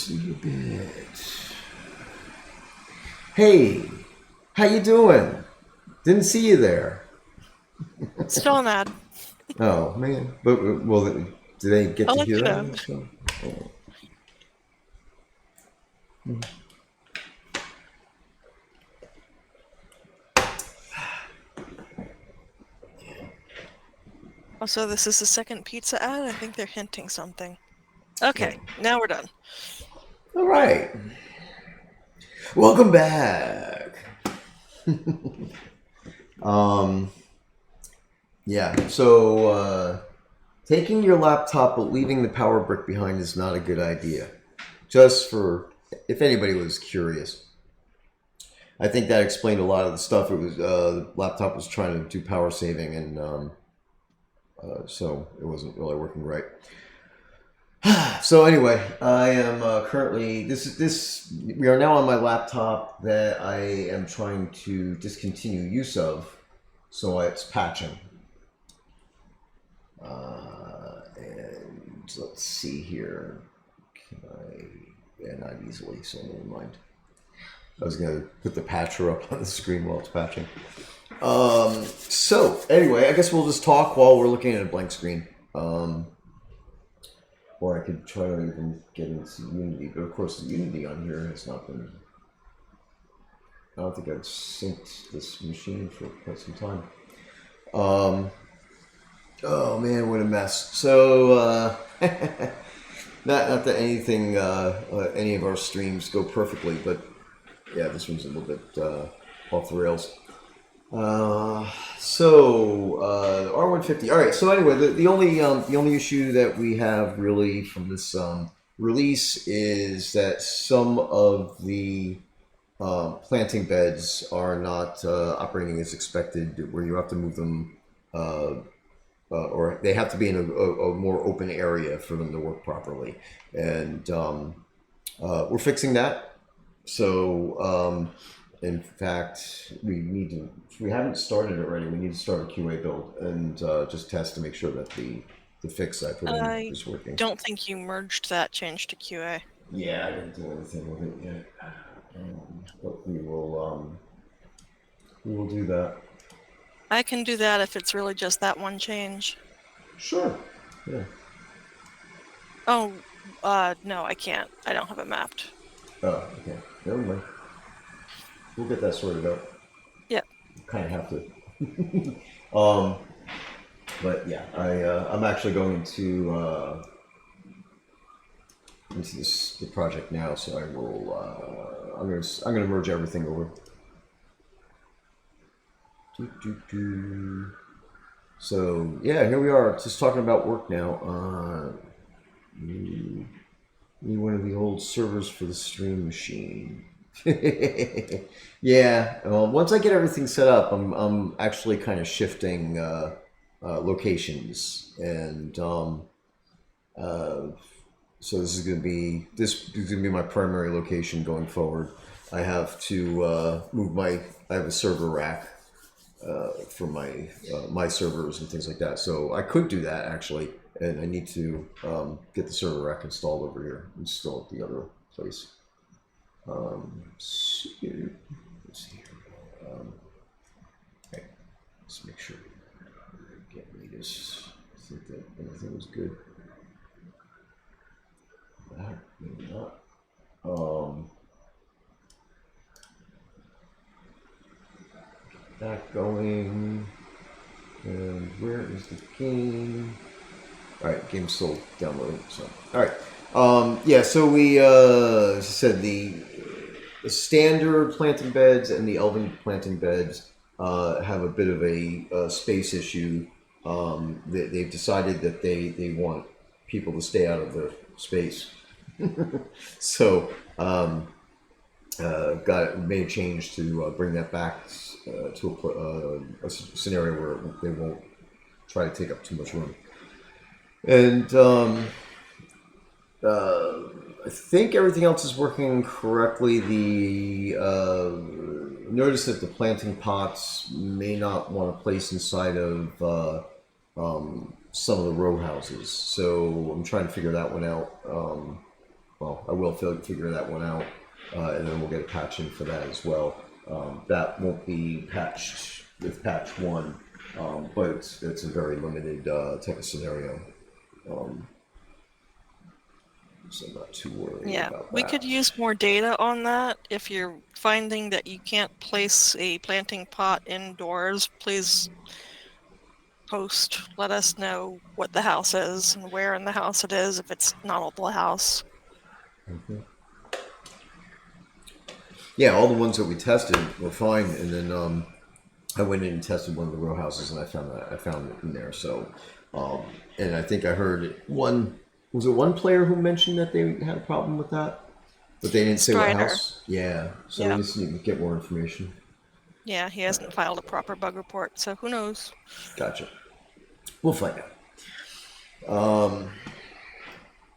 see a bit. Hey, how you doing? Didn't see you there. Still mad. Oh man, but well, did they get I'll to let hear you know. that? So, oh. Also, this is the second pizza ad. I think they're hinting something. Oh. Okay, now we're done. All right, welcome back. Um, yeah. So taking your laptop but leaving the power brick behind is not a good idea. Just for if anybody was curious. I think that explained a lot of the stuff. It was the laptop was trying to do power saving, and so it wasn't really working right. So anyway, I am currently this. We are now on my laptop that I am trying to discontinue use of, so it's patching. And let's see here. Can I? Yeah, not easily. So never mind. I was gonna put the patcher up on the screen while it's patching. So anyway, I guess we'll just talk while we're looking at a blank screen. Or I could try to even get into Unity, but of course the Unity on here has not been. I don't think I've synced this machine for quite some time. Um, oh man, what a mess. So not that anything, any of our streams go perfectly, but yeah, this one's a little bit off the rails. R150. All right. So anyway, the only issue that we have really from this release is that some of the planting beds are not operating as expected, where you have to move them, or they have to be in a more open area for them to work properly, and we're fixing that. So, in fact, we haven't started it already. We need to start a QA build and just test to make sure that the fix I put in I is working. don't think you merged that change to QA. Yeah, I didn't do anything with it yet, but we will do that. I can do that if it's really just that one change. Sure. Yeah. Oh, no, I can't. I don't have it mapped. Oh, okay. Never mind. We'll get that sorted out. Yep. Kind of have to. um, but yeah, I'm actually going into the project now, so I will. I'm gonna merge everything over. So yeah, here we are, just talking about work now. Need one of the old servers for the stream machine. Yeah, well, once I get everything set up, I'm actually kind of shifting locations, and uh, so this is gonna be my primary location going forward. I have to move my. I have a server rack for my servers and things like that. So I could do that actually, and I need to get the server rack installed over here, install at the other place. So, let's see here. Okay, let's make sure we get latest. I think that everything was good. That maybe not. That going. And where is the game? All right, game's still downloading. So, all right. Yeah. So we, as I said, the standard planting beds and the elven planting beds have a bit of a space issue. They've decided that they want people to stay out of the space. So got made a change to bring that back to a scenario where they won't try to take up too much room. And I think everything else is working correctly. The notice that the planting pots may not want to place inside of some of the row houses, so I'm trying to figure that one out. well, I will figure that one out, and then we'll get a patch in for that as well. That won't be patched with patch 1, but it's a very limited type of scenario. So I'm not too worried Yeah, about we could that. use more data on that. If you're finding that you can't place a planting pot indoors, please post. Let us know what the house is and where in the house it is if it's not all the house. Mm-hmm. Yeah, all the ones that we tested were fine, and then I went in and tested one of the row houses, and I found it in there. So, and I think I heard one. Was it one player who mentioned that they had a problem with that, but they didn't say what Strider. house? Yeah, so we Yeah. just need to get more information. Yeah, he hasn't filed a proper bug report, so who knows? Gotcha. We'll find out.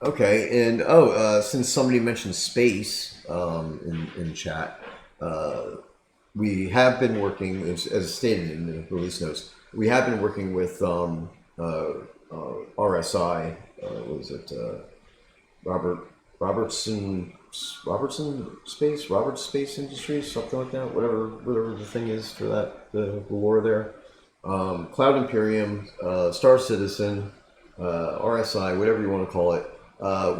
Okay, and since somebody mentioned space in chat, we have been working, as stated in the release notes, we have been working with RSI. What is it? Robert Robertson Roberts Space Industries, something like that. Whatever the thing is for that, the lore there. Cloud Imperium, Star Citizen, RSI, whatever you want to call it.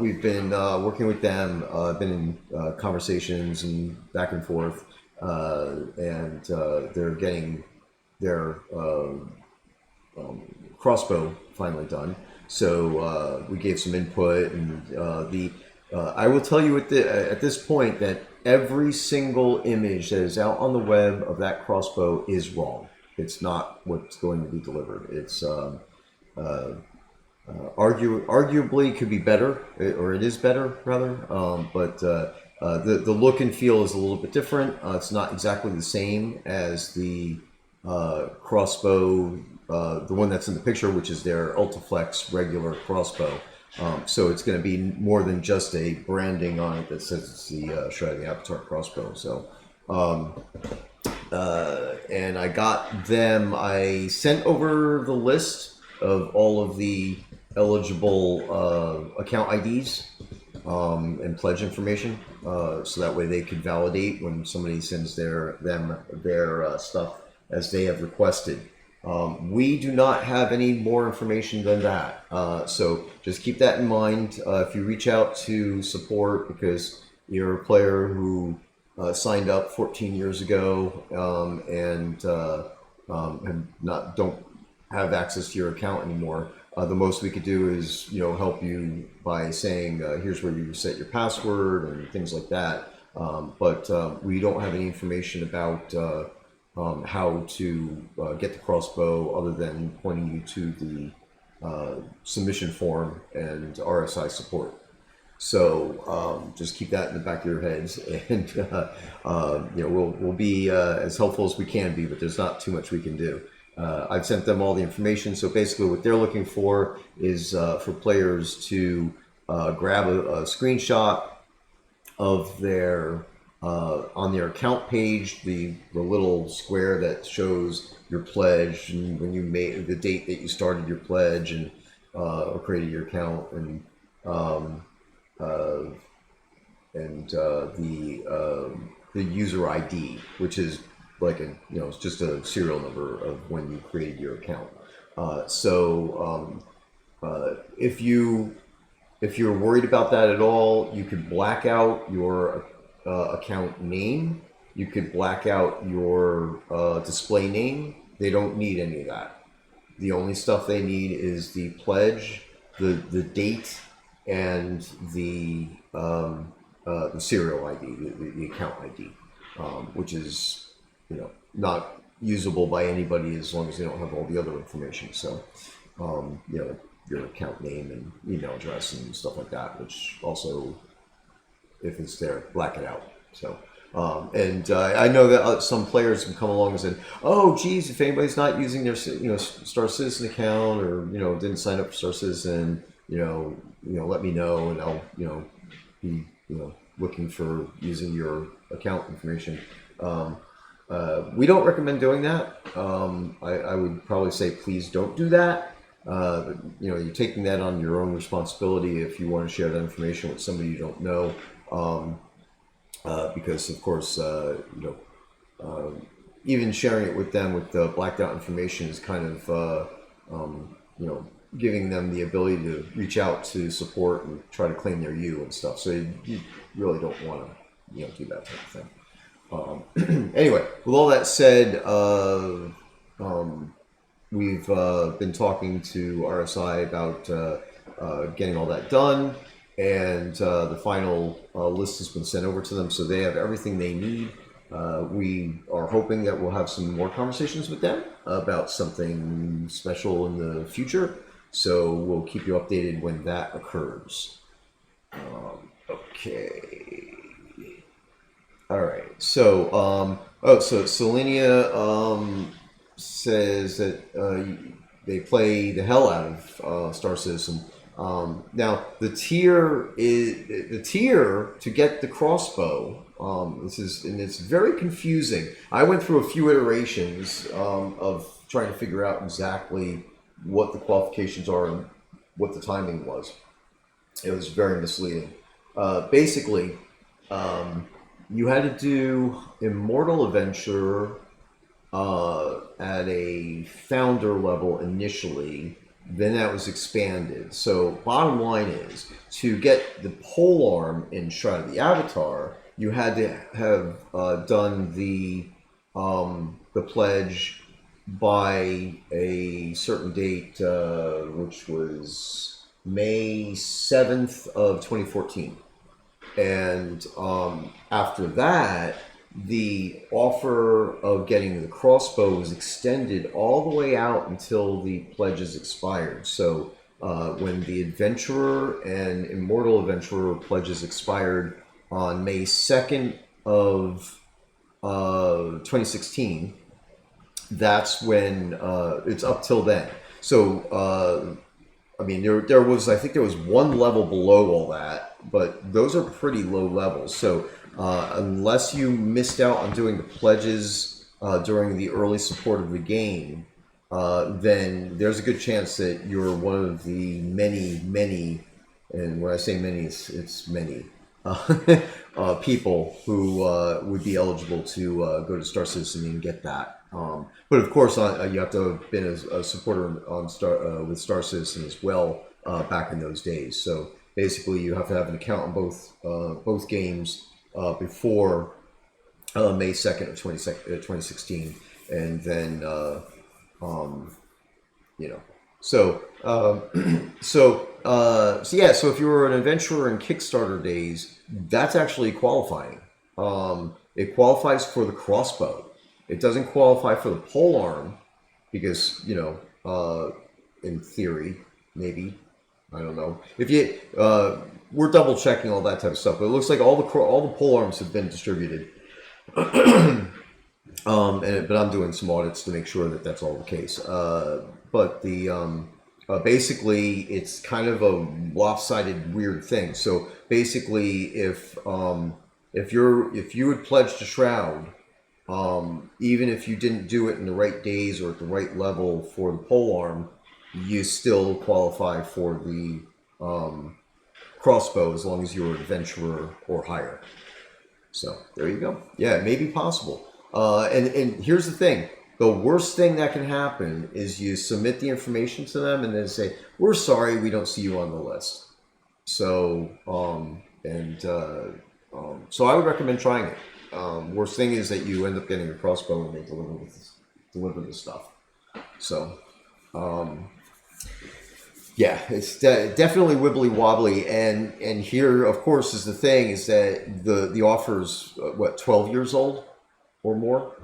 We've been working with them, been in conversations and back and forth, and they're getting their crossbow finally done. So we gave some input, and I will tell you at this point that every single image that is out on the web of that crossbow is wrong. It's not what's going to be delivered. It's arguably could be better, or it is better rather. But the look and feel is a little bit different. It's not exactly the same as the crossbow, the one that's in the picture, which is their Ultiflex regular crossbow. So it's going to be more than just a branding on it that says it's the Shroud of the Avatar crossbow. So, and I got them. I sent over the list of all of the eligible account IDs and pledge information, so that way they can validate when somebody sends their stuff as they have requested. We do not have any more information than that, so just keep that in mind. If you reach out to support because you're a player who signed up 14 years ago and don't have access to your account anymore, the most we could do is help you by saying here's where you set your password and things like that. But we don't have any information about how to get the crossbow other than pointing you to the submission form and RSI support. So just keep that in the back of your heads, and we'll be as helpful as we can be, but there's not too much we can do. I've sent them all the information. So basically what they're looking for is for players to grab a screenshot of their on their account page, the little square that shows your pledge and when you made the date that you started your pledge and or created your account, and the user ID, which is like it's just a serial number of when you created your account. If you're worried about that at all, you could black out your account name. You could black out your display name. They don't need any of that. The only stuff they need is the pledge, the date, and the serial ID, the account ID, which is not usable by anybody as long as they don't have all the other information. So, your account name and email address and stuff like that, which also, if it's there, black it out. So, I know that some players have come along and said, "Oh, geez, if anybody's not using their Star Citizen account or didn't sign up for Star Citizen, let me know and I'll be looking for using your account information." We don't recommend doing that. I would probably say please don't do that. you're taking that on your own responsibility if you want to share that information with somebody you don't know, because of course, even sharing it with them with the blacked out information is kind of, giving them the ability to reach out to support and try to claim their you and stuff. So you really don't want to, do that type of thing. Anyway, with all that said, we've been talking to RSI about getting all that done, and the final list has been sent over to them, so they have everything they need. We are hoping that we'll have some more conversations with them about something special in the future, so we'll keep you updated when that occurs. Okay. All right. So, so Selenia says that they play the hell out of Star Citizen. Now, the tier to get the crossbow. It's very confusing. I went through a few iterations of trying to figure out exactly what the qualifications are and what the timing was. It was very misleading. Basically, you had to do Immortal Adventure at a founder level initially, then that was expanded. So bottom line is, to get the polearm in Shroud of the Avatar, you had to have done the pledge by a certain date, which was May 7th of 2014. And after that, the offer of getting the crossbow was extended all the way out until the pledges expired. So when the Adventurer and Immortal Adventurer pledges expired on May 2nd of 2016, that's when it's up till then. So there was, I think there was one level below all that, but those are pretty low levels. So unless you missed out on doing the pledges during the early support of the game, then there's a good chance that you're one of the many, and when I say many, it's many people who would be eligible to go to Star Citizen and get that. But of course, you have to have been a supporter on with Star Citizen as well back in those days. So basically, you have to have an account on both games before May 2nd of 2016, and then So if you were an adventurer in Kickstarter days, that's actually qualifying. It qualifies for the crossbow. It doesn't qualify for the polearm because, in theory, maybe, I don't know. If you, we're double checking all that type of stuff, but it looks like all the polearms have been distributed. But I'm doing some audits to make sure that that's all the case. But the basically, it's kind of a lopsided, weird thing. So basically, if you would pledge to Shroud, even if you didn't do it in the right days or at the right level for the polearm, you still qualify for the crossbow as long as you're an adventurer or higher. So there you go. Yeah, it may be possible. And here's the thing. The worst thing that can happen is you submit the information to them and then say, "We're sorry, we don't see you on the list." So, so I would recommend trying it. Worst thing is that you end up getting a crossbow and they deliver the stuff. So, yeah, it's definitely wibbly wobbly. And here, of course, is the thing is that the offer's 12 years old or more.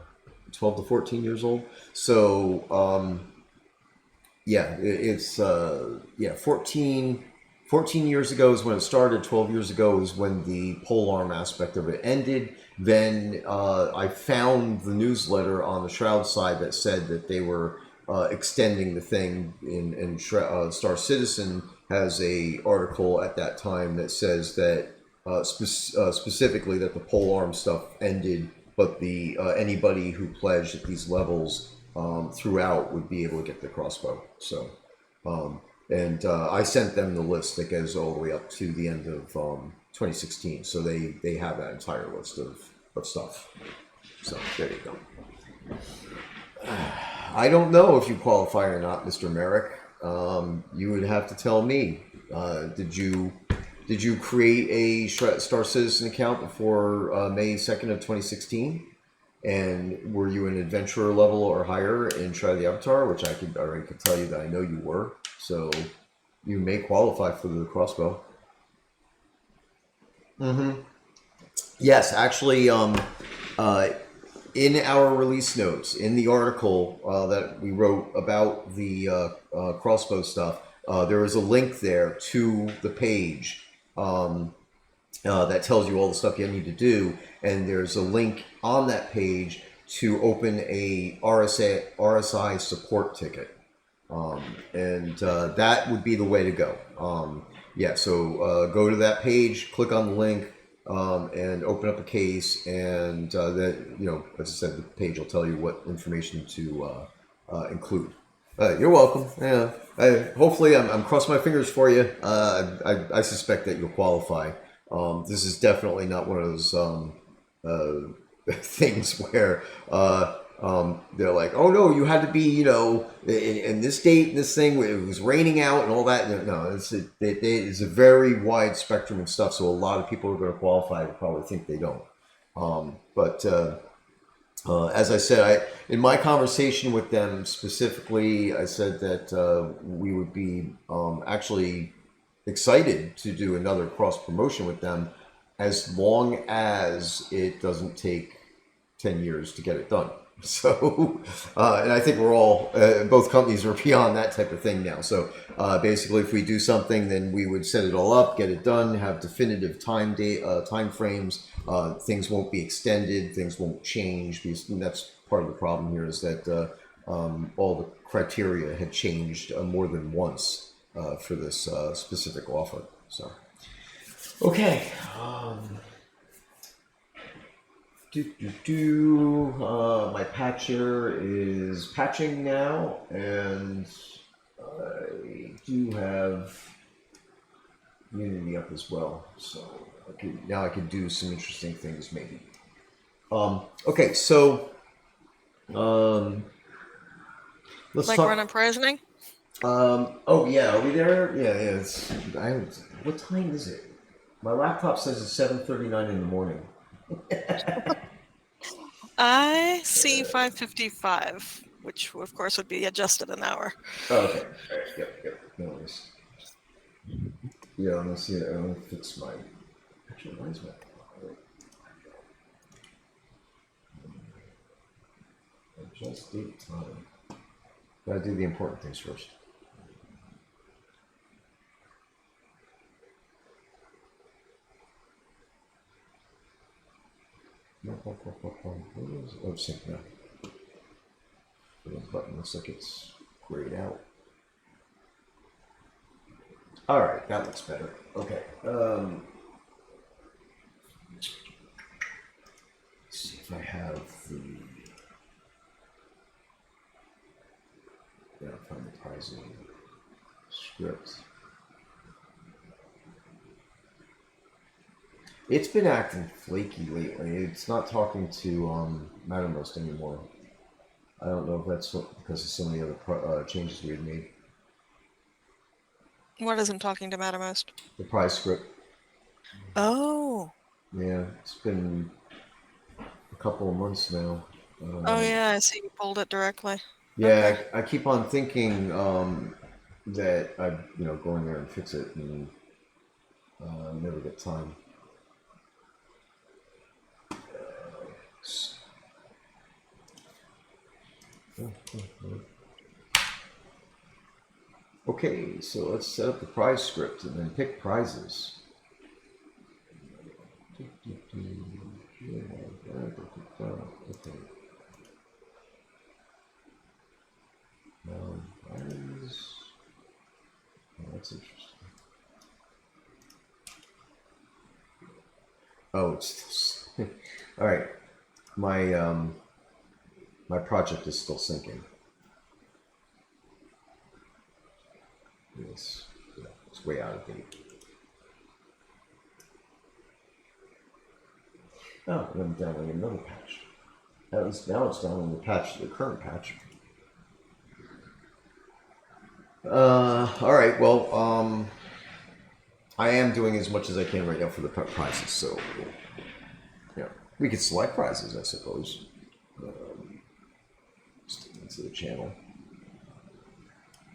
12 to 14 years old. So, it's 14 years ago is when it started. 12 years ago is when the polearm aspect of it ended. Then I found the newsletter on the Shroud side that said that they were extending the thing in Star Citizen has a article at that time that says that specifically that the polearm stuff ended, but the anybody who pledged at these levels throughout would be able to get the crossbow. So And I sent them the list that goes all the way up to the end of 2016. So they have that entire list of stuff. So there you go. I don't know if you qualify or not, Mr. Merrick. You would have to tell me. Did you create a Star Citizen account before May 2nd of 2016? And were you an adventurer level or higher in Shroud the Avatar, which I could already could tell you that I know you were. So you may qualify for the crossbow. Mm-hmm. Yes, actually, in our release notes, in the article that we wrote about the crossbow stuff, there is a link there to the page that tells you all the stuff you need to do, and there's a link on that page to open a RSI support ticket, and that would be the way to go. Yeah, so go to that page, click on the link, and open up a case, and that as I said, the page will tell you what information to include. You're welcome. Yeah, hopefully I'm crossing my fingers for you. I suspect that you'll qualify. This is definitely not one of those things where they're like, oh no, you had to be, in this date, and this thing, it was raining out and all that. No, it is a very wide spectrum of stuff. So a lot of people who are going to qualify will probably think they don't. But as I said, in my conversation with them specifically, I said that we would be actually excited to do another cross promotion with them, as long as it doesn't take 10 years to get it done. So, and I think we're all, both companies are beyond that type of thing now. So basically, if we do something, then we would set it all up, get it done, have definitive time frames. Things won't be extended, things won't change, because that's part of the problem here, is that all the criteria had changed more than once for this specific offer. So, okay. My patcher is patching now, and I do have Unity up as well. So I could do some interesting things maybe. Okay, so let's Like talk. run a poisoning? Oh yeah, are we there? Yeah. What time is it? My laptop says it's 7:39 in the morning. I see 5:55, which of course would be adjusted an hour. Oh, okay. All right. Yep. No worries. Yeah, I'm gonna see it. I'm gonna fix my. Actually, why is my. Adjust date time. Gotta do the important things first. Oh, sync now. The button looks like it's grayed out. All right, that looks better. Okay. Let's see if I have the. Yeah, find the pricing script. It's been acting flaky lately. It's not talking to Mattermost anymore. I don't know if that's because of some of the other changes we had made. What isn't talking to Mattermost? The prize script. Oh. Yeah, it's been a couple of months now. Oh yeah, I see you pulled it directly. Yeah, Okay. I keep on thinking that I, go in there and fix it, and never get time. Okay, so let's set up the prize script and then pick prizes. Okay. Prize. Oh, that's interesting. Oh, it's still. All right. My project is still syncing. It's way out of date. Oh, and I'm downloading another patch. Now it's downloading the current patch. All right. Well, I am doing as much as I can right now for the prizes, so yeah, we could select prizes, I suppose. Just into the channel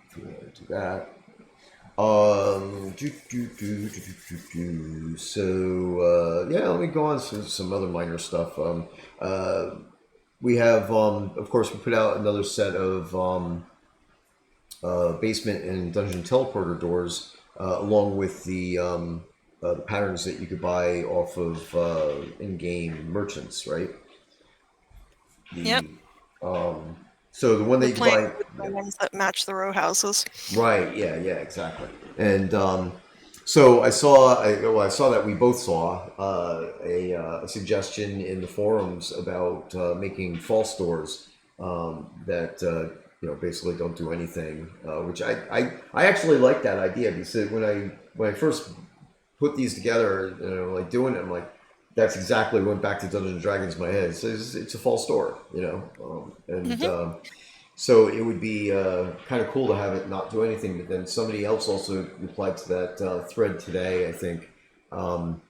if we want to do that. So yeah, let me go on to some other minor stuff. We have, of course, we put out another set of basement and dungeon teleporter doors, along with the patterns that you could buy off of in-game merchants, right? Yep. The so the one that We're you can playing buy, with the yeah. ones that match the row houses. Right? Yeah, yeah, exactly. And so I saw that we both saw a suggestion in the forums about making false doors that basically don't do anything, which I actually like that idea because when I first put these together, like doing it, I'm like, that's exactly went back to Dungeons and Dragons in my head. It's a false door, and Hmm. so it would be kind of cool to have it not do anything. But then somebody else also replied to that thread today, I think, That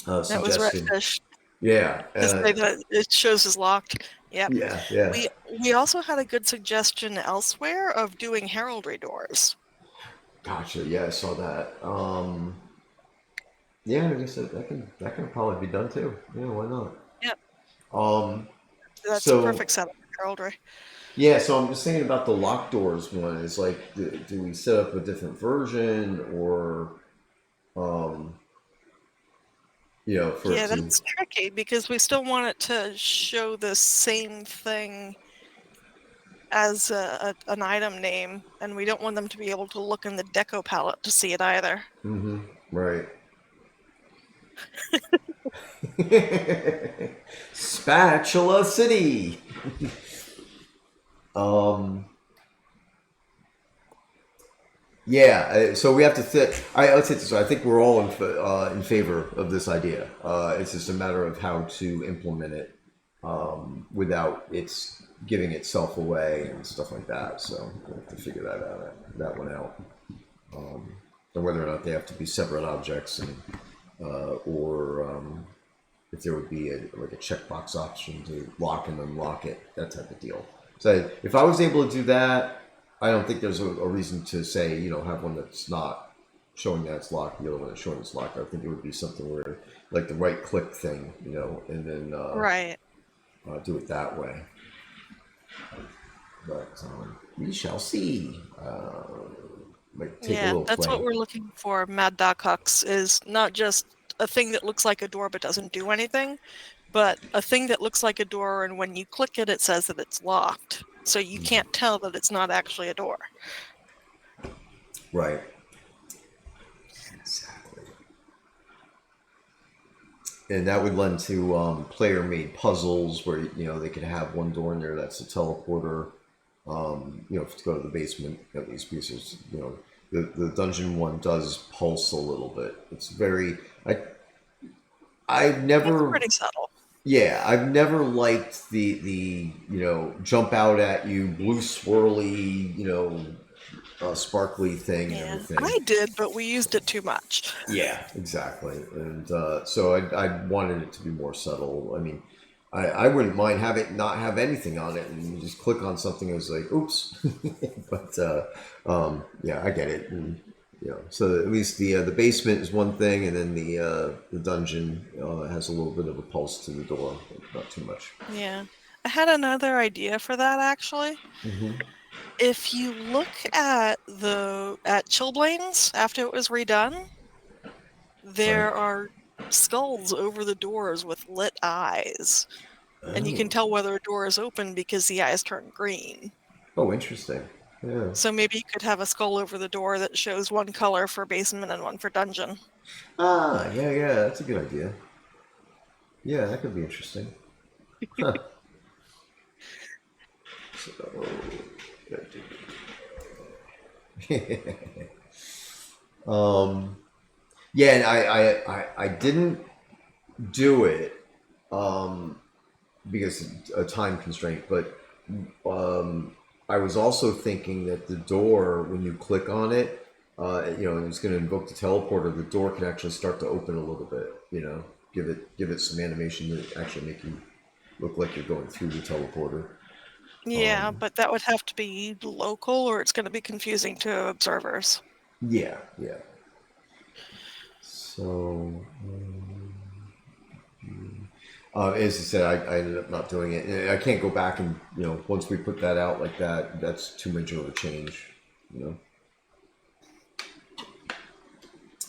was suggesting, Redfish yeah, to say that it shows is locked. Yep. yeah, yeah. We also had a good suggestion elsewhere of doing heraldry doors. Gotcha. Yeah, I saw that. Yeah, I guess that can probably be done too. Yeah, why not? Yep. Um, That's a so perfect setup for heraldry. yeah, so I'm just thinking about the lock doors one. Is like, do we set up a different version, or um, for it Yeah, to? that's tricky because we still want it to show the same thing as an item name, and we don't want them to be able to look in the deco palette to see it either. Mm-hmm. Right. Spatula City. Um, yeah, so we have to fit. Let's hit this. I think we're all in favor of this idea. It's just a matter of how to implement it without it's giving itself away and stuff like that. So we have to figure that one out, and whether or not they have to be separate objects, and or if there would be like a checkbox option to lock and unlock it, that type of deal. So if I was able to do that, I don't think there's a reason to say, have one that's not showing that it's locked, the other one that's showing it's locked. I think it would be something where, like the right click thing, and then Right. do it that way. But we shall see. Might take a Yeah, little that's what playing. we're looking for. Mad Doc Hux is not just a thing that looks like a door but doesn't do anything, but a thing that looks like a door, and when you click it, it says that it's locked. So you can't tell that it's not actually a door. Right. Exactly. And that would lend to player-made puzzles where they could have one door in there that's a teleporter. To go to the basement at least, because the dungeon one does pulse a little bit. It's very I've It's never pretty subtle. yeah, I've never liked the jump out at you blue swirly sparkly thing and Yeah, everything. I did, but we used it too much. Yeah, exactly. And so I wanted it to be more subtle. I mean, I wouldn't mind have it not have anything on it and you just click on something and it's like, oops. But yeah, I get it. And, so at least the basement is one thing, and then the dungeon has a little bit of a pulse to the door, not too much. Yeah. I had another idea for that actually. Hmm. If you look at Chilblains after it was redone, Right. there are skulls over the doors with lit eyes. And you can Oh. tell whether a door is open because the eyes turn green. Oh, interesting. Yeah. So maybe you could have a skull over the door that shows one color for basement and one for dungeon. Ah, yeah, yeah. That's a good idea. Yeah, that could be interesting. Huh. So, Um, yeah, and I didn't do it because a time constraint, but um, I was also thinking that the door, when you click on it, and it's going to invoke the teleporter. The door can actually start to open a little bit. Give it some animation to actually make you look like you're going through the teleporter. Yeah, but that would have to be local, or it's going to be confusing to observers. Yeah, yeah. So, as I said, I ended up not doing it. And I can't go back and once we put that out like that, that's too much of a change. You know.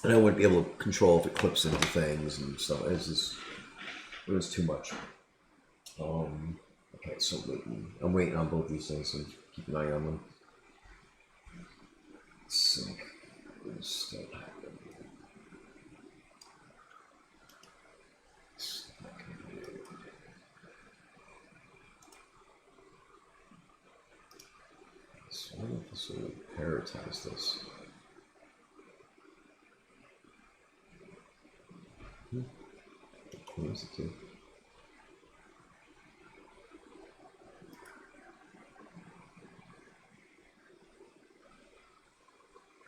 And I wouldn't be able to control if it clips into things and stuff. It was too much. Okay, so I'm waiting on both these things and keep an eye on them. So, what's that happen? So I wonder if this will prioritize this. What is it do?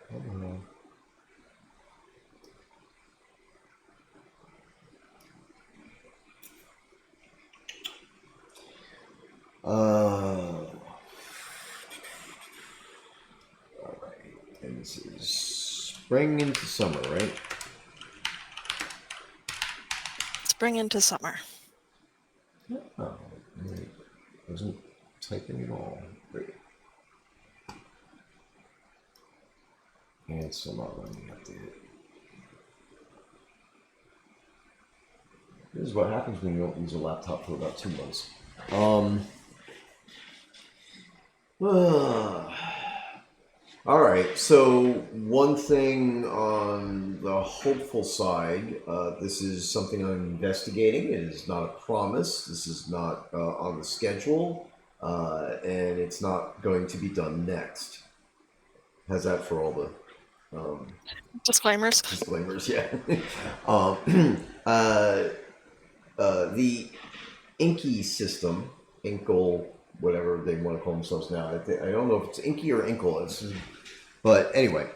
I don't know. All right. And this is spring into summer, right? Spring into summer. Oh, wait. Wasn't typing at all. Great. And it's still not letting me update it. This is what happens when you don't use a laptop for about 2 months. All right. So one thing on the hopeful side, this is something I'm investigating. It is not a promise. This is not on the schedule, and it's not going to be done next. How's that for all the Disclaimers. disclaimers? Yeah. The Inky system, Inkle, whatever they want to call themselves now. I don't know if it's Inky or Inkle. But anyway,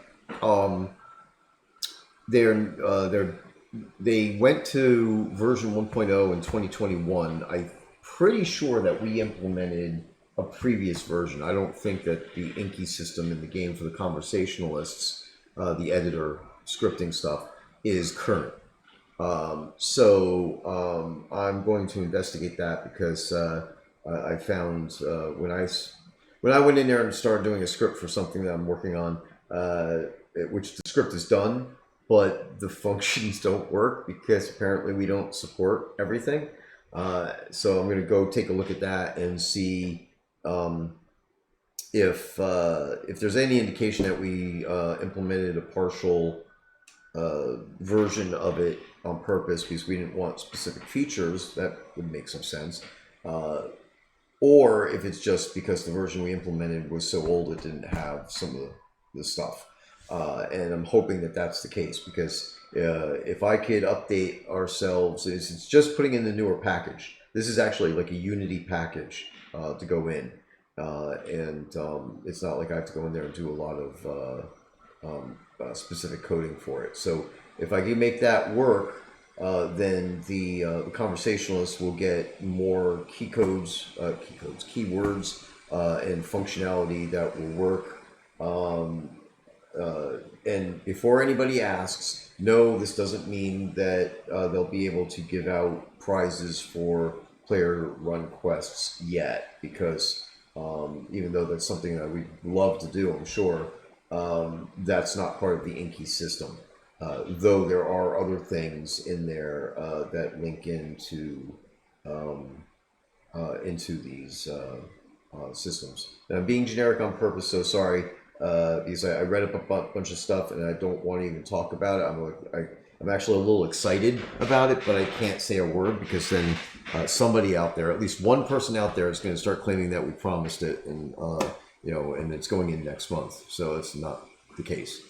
they went to version 1.0 in 2021. I'm pretty sure that we implemented a previous version. I don't think that the Inky system in the game for the conversationalists, the editor scripting stuff, is current. I'm going to investigate that because I found when I went in there and started doing a script for something that I'm working on, which the script is done, but the functions don't work because apparently we don't support everything. So I'm going to go take a look at that and see if there's any indication that we implemented a partial version of it on purpose because we didn't want specific features. That would make some sense. Or if it's just because the version we implemented was so old it didn't have some of the stuff. And I'm hoping that that's the case because if I could update ourselves, it's just putting in the newer package. This is actually like a Unity package to go in. And it's not like I have to go in there and do a lot of specific coding for it. So if I can make that work, then the conversationalists will get more keywords, and functionality that will work. And before anybody asks, no, this doesn't mean that they'll be able to give out prizes for player-run quests yet, because even though that's something that we'd love to do, I'm sure, that's not part of the Inky system. Though there are other things in there that link into these systems. And I'm being generic on purpose, so sorry, because I read up a bunch of stuff and I don't want to even talk about it. I'm actually a little excited about it, but I can't say a word because then somebody out there, at least one person out there, is going to start claiming that we promised it, and and it's going in next month. So it's not the case.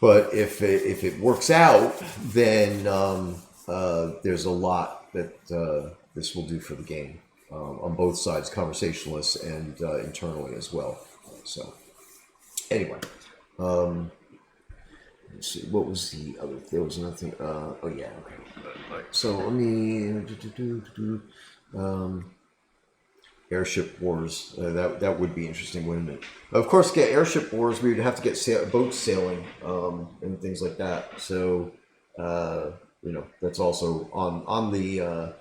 But if it works out, then there's a lot that this will do for the game on both sides, conversationalists and internally as well. So anyway, let's see. What was the other? There was another thing. Oh yeah. Okay. All right. So let me. Airship wars. That would be interesting, wouldn't it? Of course, get airship wars. We would have to get boats sailing and things like that. So that's also on the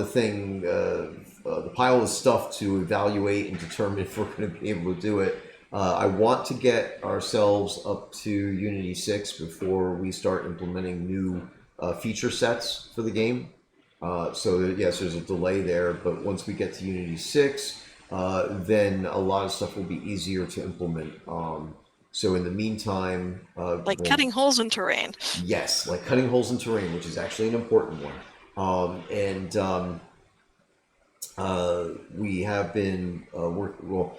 thing. The pile of stuff to evaluate and determine if we're going to be able to do it. I want to get ourselves up to Unity 6 before we start implementing new feature sets for the game. So yes, there's a delay there, but once we get to Unity 6, then a lot of stuff will be easier to implement. So in the meantime... cutting holes in terrain. Yes, like cutting holes in terrain, which is actually an important one. We have been working... Well,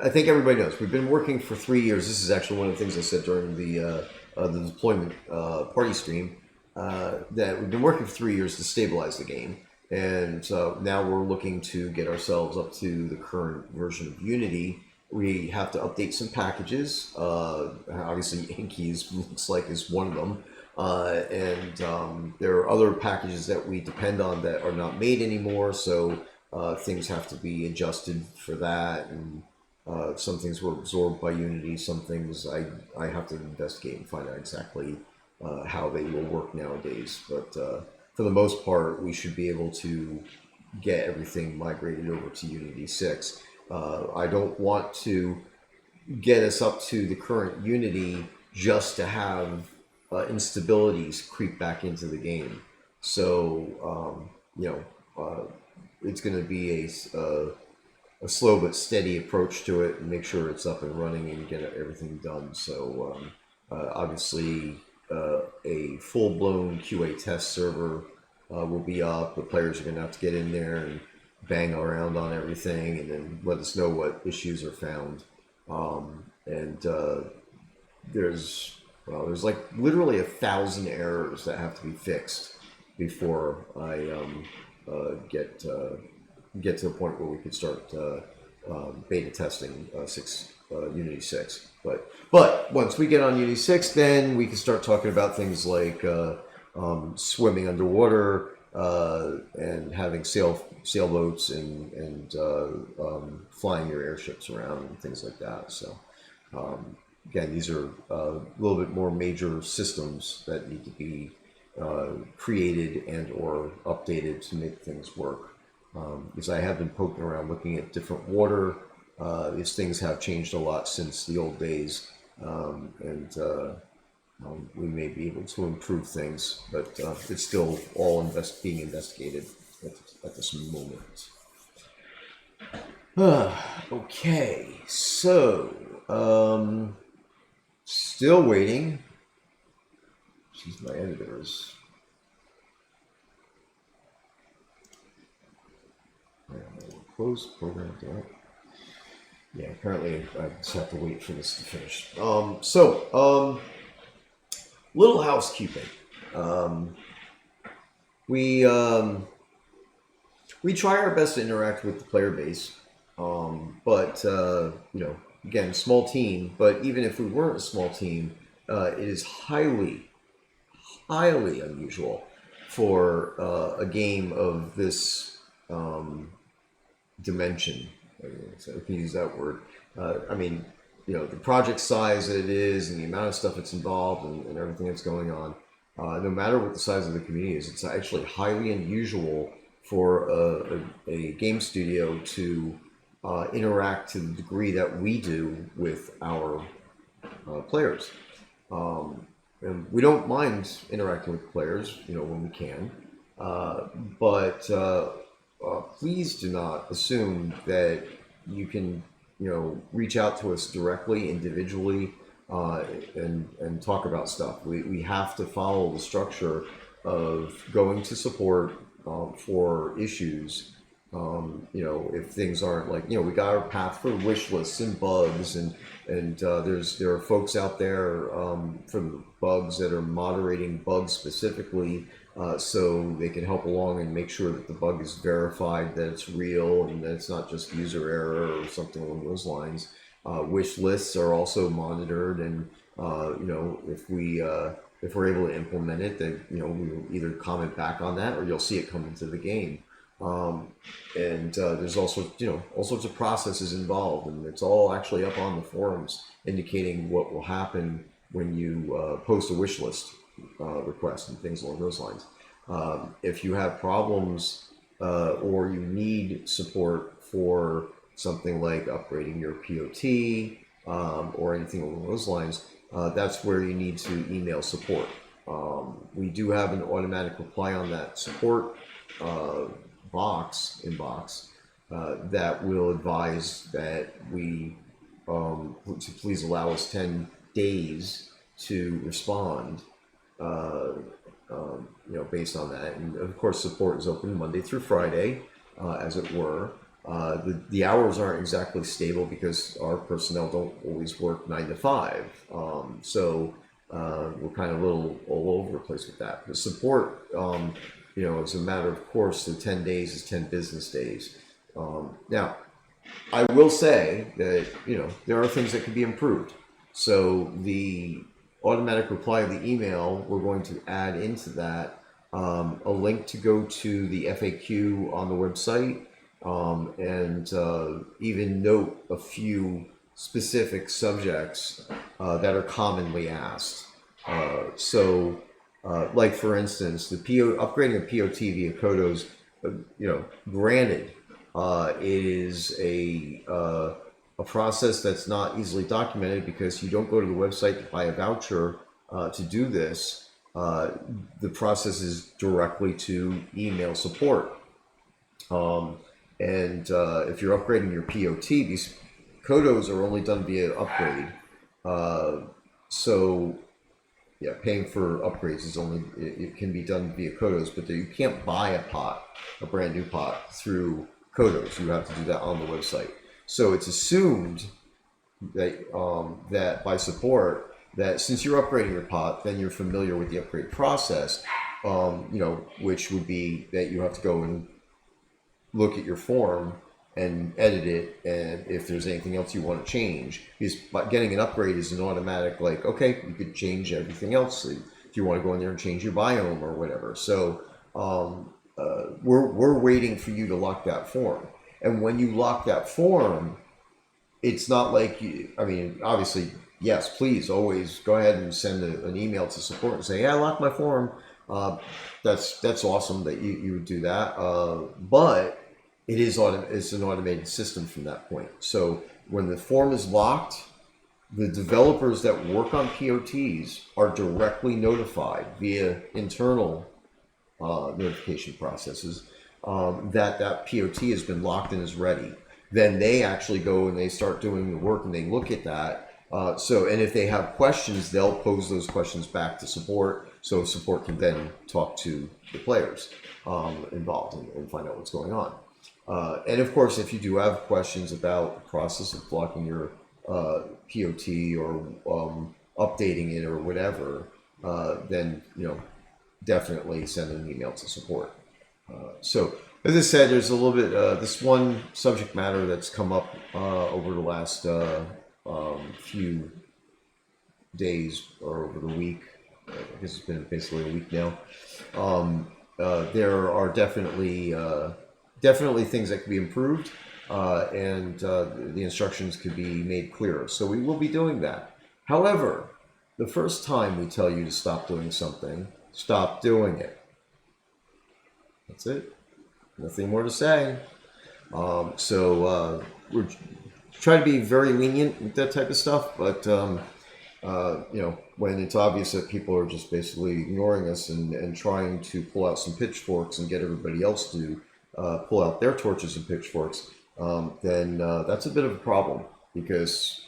I think everybody knows. We've been working for 3 years. This is actually one of the things I said during the deployment party stream. That we've been working for 3 years to stabilize the game, and now we're looking to get ourselves up to the current version of Unity. We have to update some packages. Obviously, Inkies looks like is one of them, and there are other packages that we depend on that are not made anymore. So things have to be adjusted for that, and some things were absorbed by Unity. Some things I have to investigate and find out exactly how they will work nowadays. But for the most part, we should be able to get everything migrated over to Unity 6. I don't want to get us up to the current Unity just to have instabilities creep back into the game. So, it's going to be a slow but steady approach to it and make sure it's up and running and get everything done. So, obviously, a full-blown QA test server will be up. The players are going to have to get in there and bang around on everything and then let us know what issues are found. There's like literally 1,000 errors that have to be fixed before I get to a point where we could start beta testing Unity 6. But once we get on Unity 6, then we can start talking about things like swimming underwater and having sailboats and flying your airships around and things like that. So again, these are a little bit more major systems that need to be created and or updated to make things work. Because I have been poking around looking at different water. These things have changed a lot since the old days, and we may be able to improve things, but it's still all being investigated at this moment. Okay, so still waiting. She's my editors. Close program. Yeah, apparently I just have to wait for this to finish. Little housekeeping. We try our best to interact with the player base, but again, small team. But even if we weren't a small team, it is highly unusual for a game of this dimension. So I can use that word. The project size that it is and the amount of stuff that's involved and everything that's going on, no matter what the size of the community is, it's actually highly unusual for a game studio to interact to the degree that we do with our players. And we don't mind interacting with players, when we can, but please do not assume that you can, reach out to us directly, individually, and talk about stuff. We have to follow the structure of going to support for issues, If things aren't like, we got our path for wish lists and bugs, and there are folks out there for the bugs that are moderating bugs specifically, so they can help along and make sure that the bug is verified, that it's real, and that it's not just user error or something along those lines. Wish lists are also monitored, and if we're able to implement it, then we will either comment back on that, or you'll see it come into the game. And there's also all sorts of processes involved, and it's all actually up on the forums indicating what will happen when you post a wish list request and things along those lines. If you have problems or you need support for something like upgrading your POT or anything along those lines, that's where you need to email support. We do have an automatic reply on that support inbox that will advise that we to please allow us 10 days to respond, based on that. And of course, support is open Monday through Friday, as it were. The hours aren't exactly stable because our personnel don't always work 9 to 5. So we're kind of a little all over the place with that. The support, as a matter of course, the 10 days is 10 business days. Now, I will say that, there are things that can be improved. So the automatic reply of the email, we're going to add into that a link to go to the FAQ on the website, and even note a few specific subjects that are commonly asked. Like for instance, upgrading a POT via Kodos, granted, it is a process that's not easily documented because you don't go to the website to buy a voucher to do this. The process is directly to email support. And if you're upgrading your POT, these Kodos are only done via upgrade. Paying for upgrades it can be done via Kodos, but you can't buy a brand new pot through Kodos. You have to do that on the website. So it's assumed that that by support, that since you're upgrading your pot, then you're familiar with the upgrade process, which would be that you have to go and look at your form and edit it, and if there's anything else you want to change, because getting an upgrade is an automatic, like, okay, you could change everything else if you want to go in there and change your biome or whatever. So we're waiting for you to lock that form, and when you lock that form, it's not like obviously, yes, please always go ahead and send an email to support and say, hey, I locked my form. That's awesome that you would do that, but it's an automated system from that point. So when the form is locked, the developers that work on POTs are directly notified via internal notification processes that POT has been locked and is ready. Then they actually go and they start doing the work and they look at that. And if they have questions, they'll pose those questions back to support, so support can then talk to the players involved and find out what's going on. And of course, if you do have questions about the process of blocking your POT or updating it or whatever, then definitely send an email to support. So as I said, there's a little bit this one subject matter that's come up over the last few days or over the week. I guess it's been basically a week now. There are definitely things that can be improved, and the instructions could be made clearer. So we will be doing that. However, the first time we tell you to stop doing something, stop doing it. That's it. Nothing more to say. We're trying to be very lenient with that type of stuff, but when it's obvious that people are just basically ignoring us and trying to pull out some pitchforks and get everybody else to pull out their torches and pitchforks, then that's a bit of a problem, because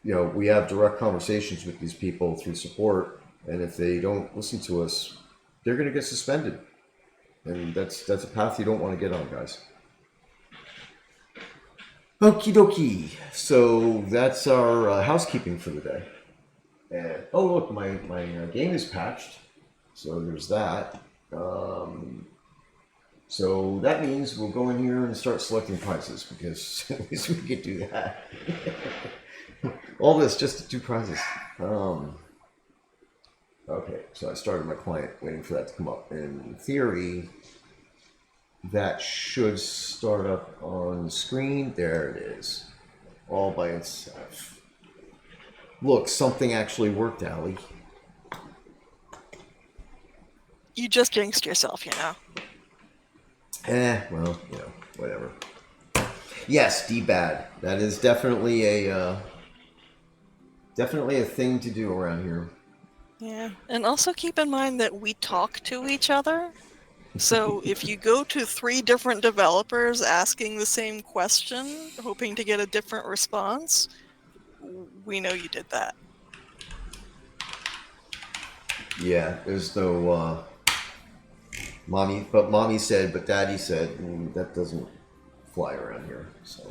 we have direct conversations with these people through support, and if they don't listen to us, they're going to get suspended, and that's a path you don't want to get on, guys. Okie dokie. So that's our housekeeping for the day. And oh look, my game is patched. So there's that. Um, so that means we'll go in here and start selecting prizes because at least we can do that. All this just to do prizes. Okay, so I started my client waiting for that to come up. And in theory, that should start up on the screen. There it is. All by itself. Look, something actually worked, Allie. You just jinxed yourself, Well, whatever. Yes, D-bad. That is definitely a thing to do around here. Yeah, and also keep in mind that we talk to each other. So if you go to 3 different developers asking the same question, hoping to get a different response, we know you did that. Yeah, there's no mommy said, but daddy said, that doesn't fly around here. So,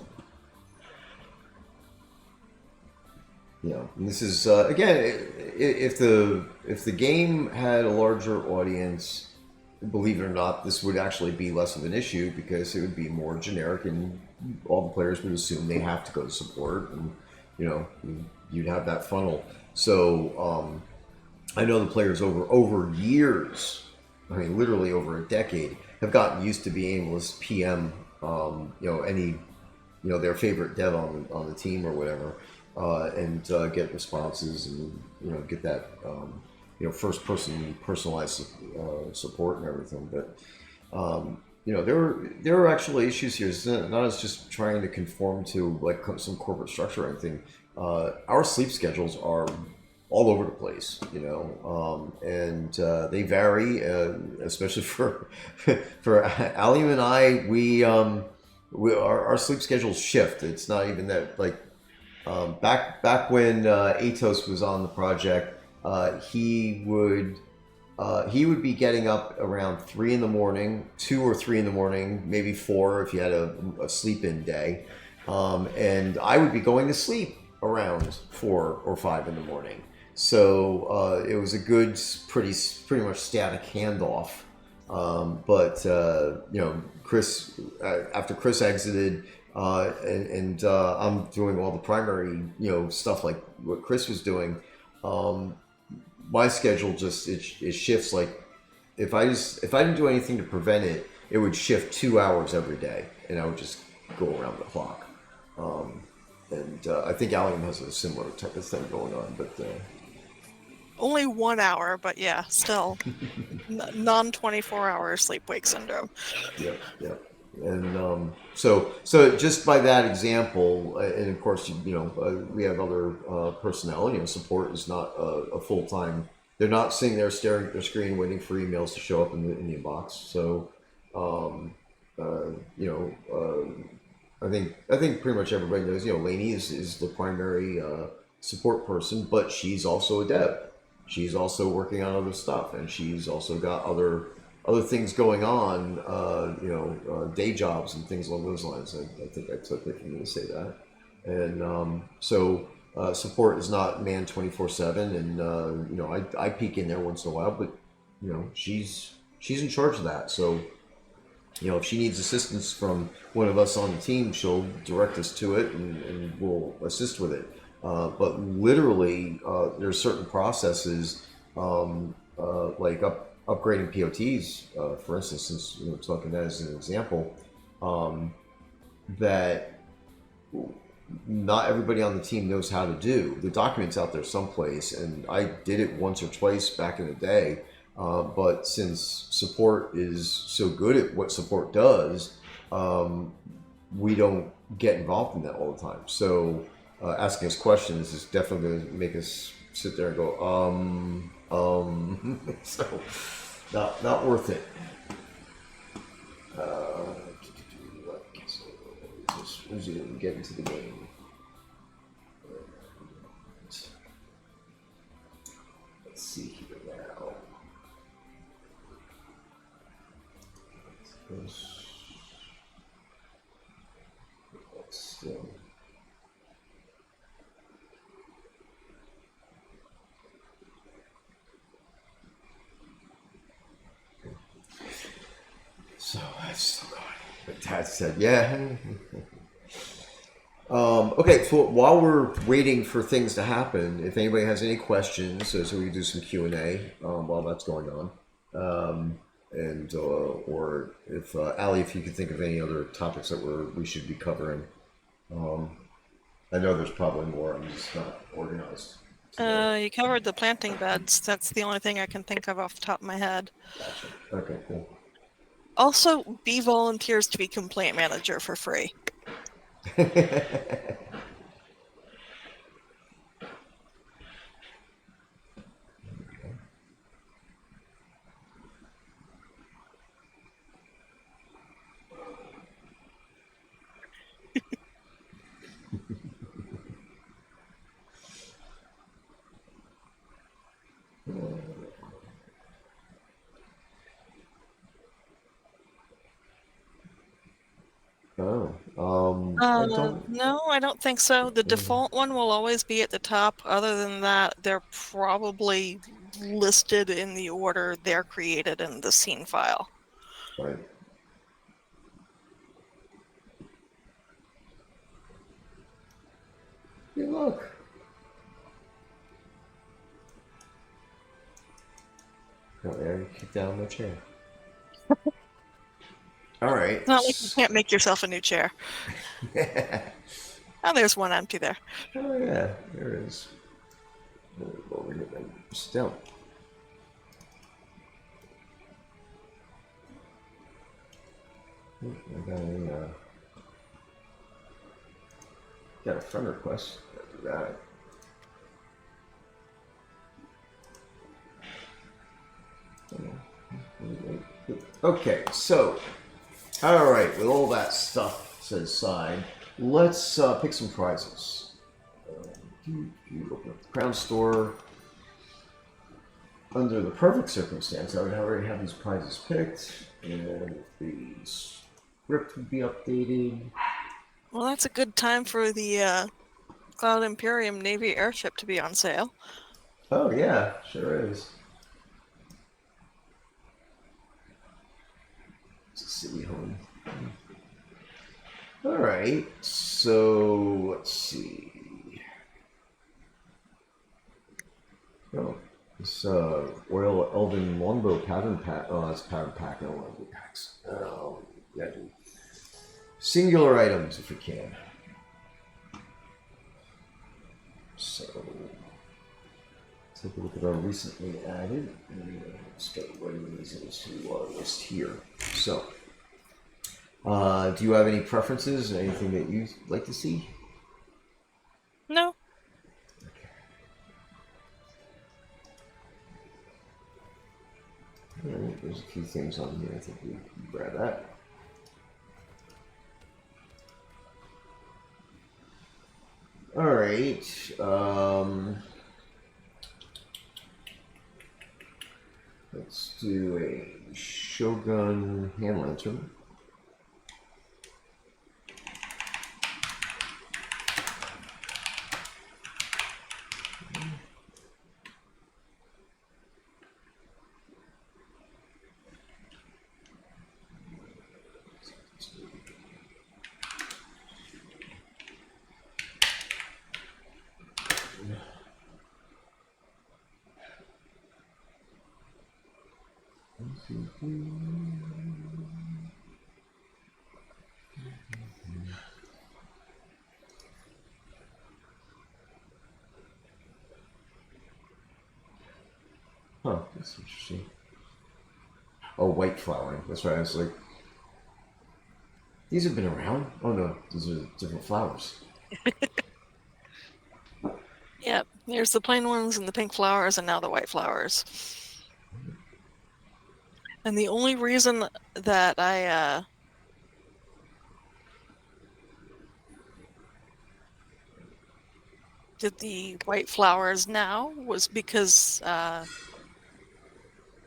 and this is again, if the game had a larger audience, believe it or not, this would actually be less of an issue because it would be more generic, and all the players would assume they have to go to support, and you'd have that funnel. So I know the players over years, I mean literally over a decade, have gotten used to being able to PM, any, their favorite dev on the team or whatever, and get responses and get that first person personalized support and everything. But there are actually issues here. It's not as just trying to conform to like some corporate structure or anything. Our sleep schedules are all over the place, and they vary, especially for for Allium and I. Our sleep schedules shift. It's not even that like back when Atos was on the project, he would be getting up around 3 in the morning, 2 or 3 in the morning, maybe 4 if you had a sleep-in day, and I would be going to sleep around 4 or 5 in the morning. So it was a good, pretty much static handoff. But Chris, after Chris exited, and I'm doing all the primary, stuff like what Chris was doing. My schedule just it shifts. Like if I didn't do anything to prevent it, it would shift 2 hours every day, and I would just go around the clock. And I think Allium has a similar type of thing going on, but only 1 hour, but yeah, still non 24-hour sleep-wake syndrome. Yep. And so just by that example, and of course, we have other personnel. Support is not a full time. They're not sitting there staring at their screen waiting for emails to show up in the inbox. So, I think pretty much everybody knows. Lainey is the primary support person, but she's also a dev. She's also working on other stuff, and she's also got other things going on, day jobs and things along those lines. I think I took it from you to say that. And so support is not manned 24/7, and I peek in there once in a while, but she's in charge of that. So if she needs assistance from one of us on the team, she'll direct us to it, and we'll assist with it. But literally, there's certain processes, like upgrading POTs, for instance, since we're talking that as an example, that not everybody on the team knows how to do. The document's out there someplace, and I did it once or twice back in the day. But since support is so good at what support does, we don't get involved in that all the time. So asking us questions is definitely going to make us sit there and go, so not worth it. As you get into the game. Let's see here now. Still. Dad said, "Yeah." Okay, so while we're waiting for things to happen, if anybody has any questions, so we can do some Q&A while that's going on. And or if Ali, if you could think of any other topics that we should be covering. Um, I know there's probably more. I'm just not organized today. You covered the planting beds. That's the only thing I can think of off the top of my head. Gotcha. Okay, cool. Also, be volunteers to become plant manager for free. Oh, I don't. No, I don't think so. The default one will always be at the top. Other than that, they're probably listed in the order they're created in the scene file. Right. Hey, look. Oh, there, you kicked down my chair. All right. It's not like you can't make yourself a new chair. Oh, there's one empty there. Oh yeah, there is. Over here, then. Still. I got a friend request. Gotta do that. Okay, so, all right, with all that stuff set aside, let's pick some prizes. You open up the Crown Store. Under the perfect circumstance, I would already have these prizes picked, and the script would be updated. Well, that's a good time for the Cloud Imperium Navy airship to be on sale. Oh yeah, sure is. It's a city home. All right, so let's see. Oh, this Royal Elven Longbow pattern pack. Oh, that's pattern pack. I don't want to do packs. Oh, yeah, do singular items if we can. So, take a look at our recently added, and start writing these into our list here. So, do you have any preferences? Anything that you'd like to see? No. All right, there's a few things on here. I think we can grab that. All right. Let's do a Shogun hand lantern. Huh, that's interesting. Oh, white flowering. That's right. I was like, these have been around. Oh no, these are different flowers. Yep. There's the plain ones and the pink flowers, and now the white flowers. And the only reason that I did the white flowers now was because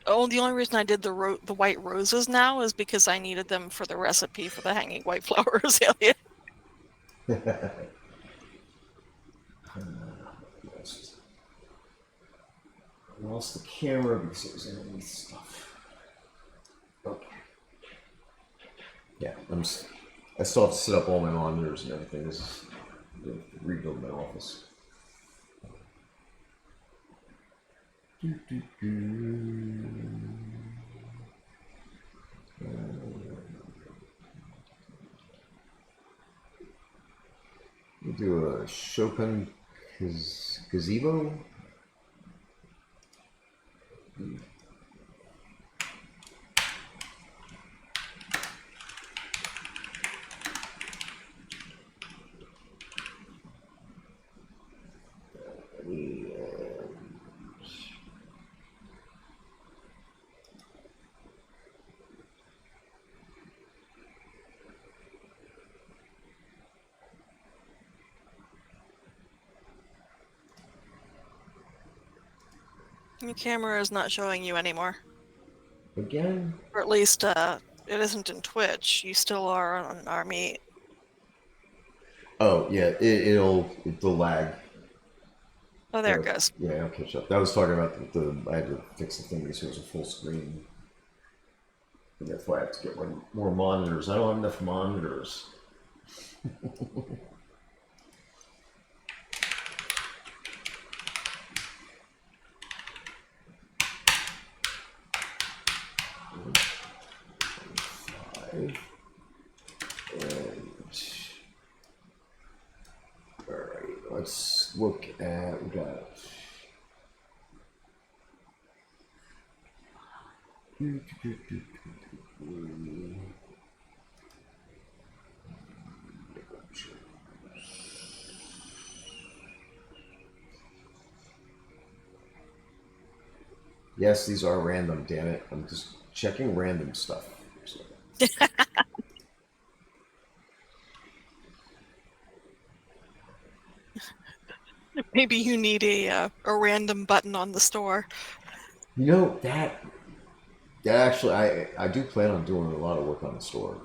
the only reason I did the white roses now is because I needed them for the recipe for the hanging white flower azalea. I lost the camera because it was underneath stuff. Okay. Yeah, I still have to set up all my monitors and everything. This is rebuild my office. We do a Chopin gazebo. Your camera is not showing you anymore. Again? Or at least it isn't in Twitch. You still are on our meet. Oh yeah, it'll lag. Oh, there it goes. Yeah, I'll catch up. I was talking about I had to fix the thing so it was a full screen. And that's why I have to get more monitors. I don't have enough monitors. Five. And all right, let's look at we got. Yes, these are random, damn it. I'm just checking random stuff. So. Maybe you need a random button on the store. You know, that actually, I do plan on doing a lot of work on the store.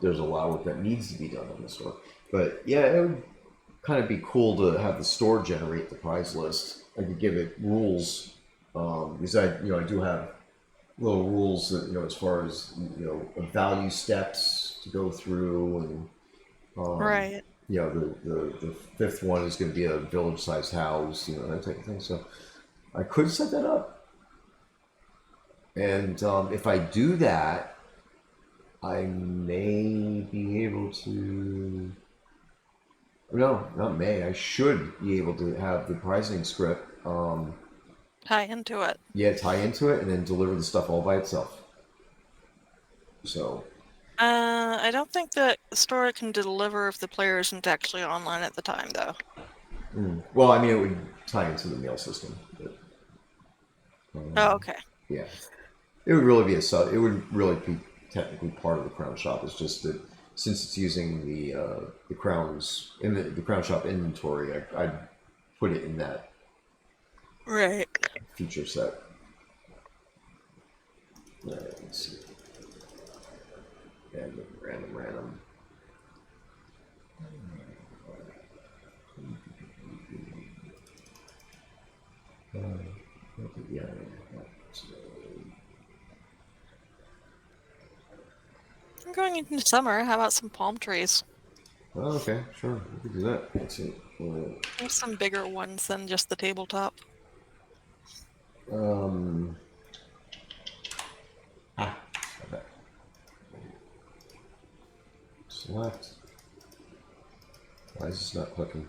There's a lot of work that needs to be done on the store. But yeah, it would kind of be cool to have the store generate the prize list. I could give it rules, because I do have little rules that as far as value steps to go through, and Right. the fifth one is going to be a village sized house, that type of thing. So I could set that up. And if I do that, I may be able to. No, not may. I should be able to have the pricing script. Tie into it. Yeah, tie into it and then deliver the stuff all by itself. So. I don't think the store can deliver if the player isn't actually online at the time, though. Well, I mean, it would tie into the mail system. But, Oh, okay. Yeah, it would really be a sub. It would really be technically part of the Crown Shop. It's just that since it's using the crowns in the Crown Shop inventory, I'd put it in that Right. feature set. All right, let's see. Random. Yeah. I'm going into summer. How about some palm trees? Oh, okay, sure. We could do that. Let's see. There's some bigger ones than just the tabletop. Um. Okay. Select. Why is this not clicking?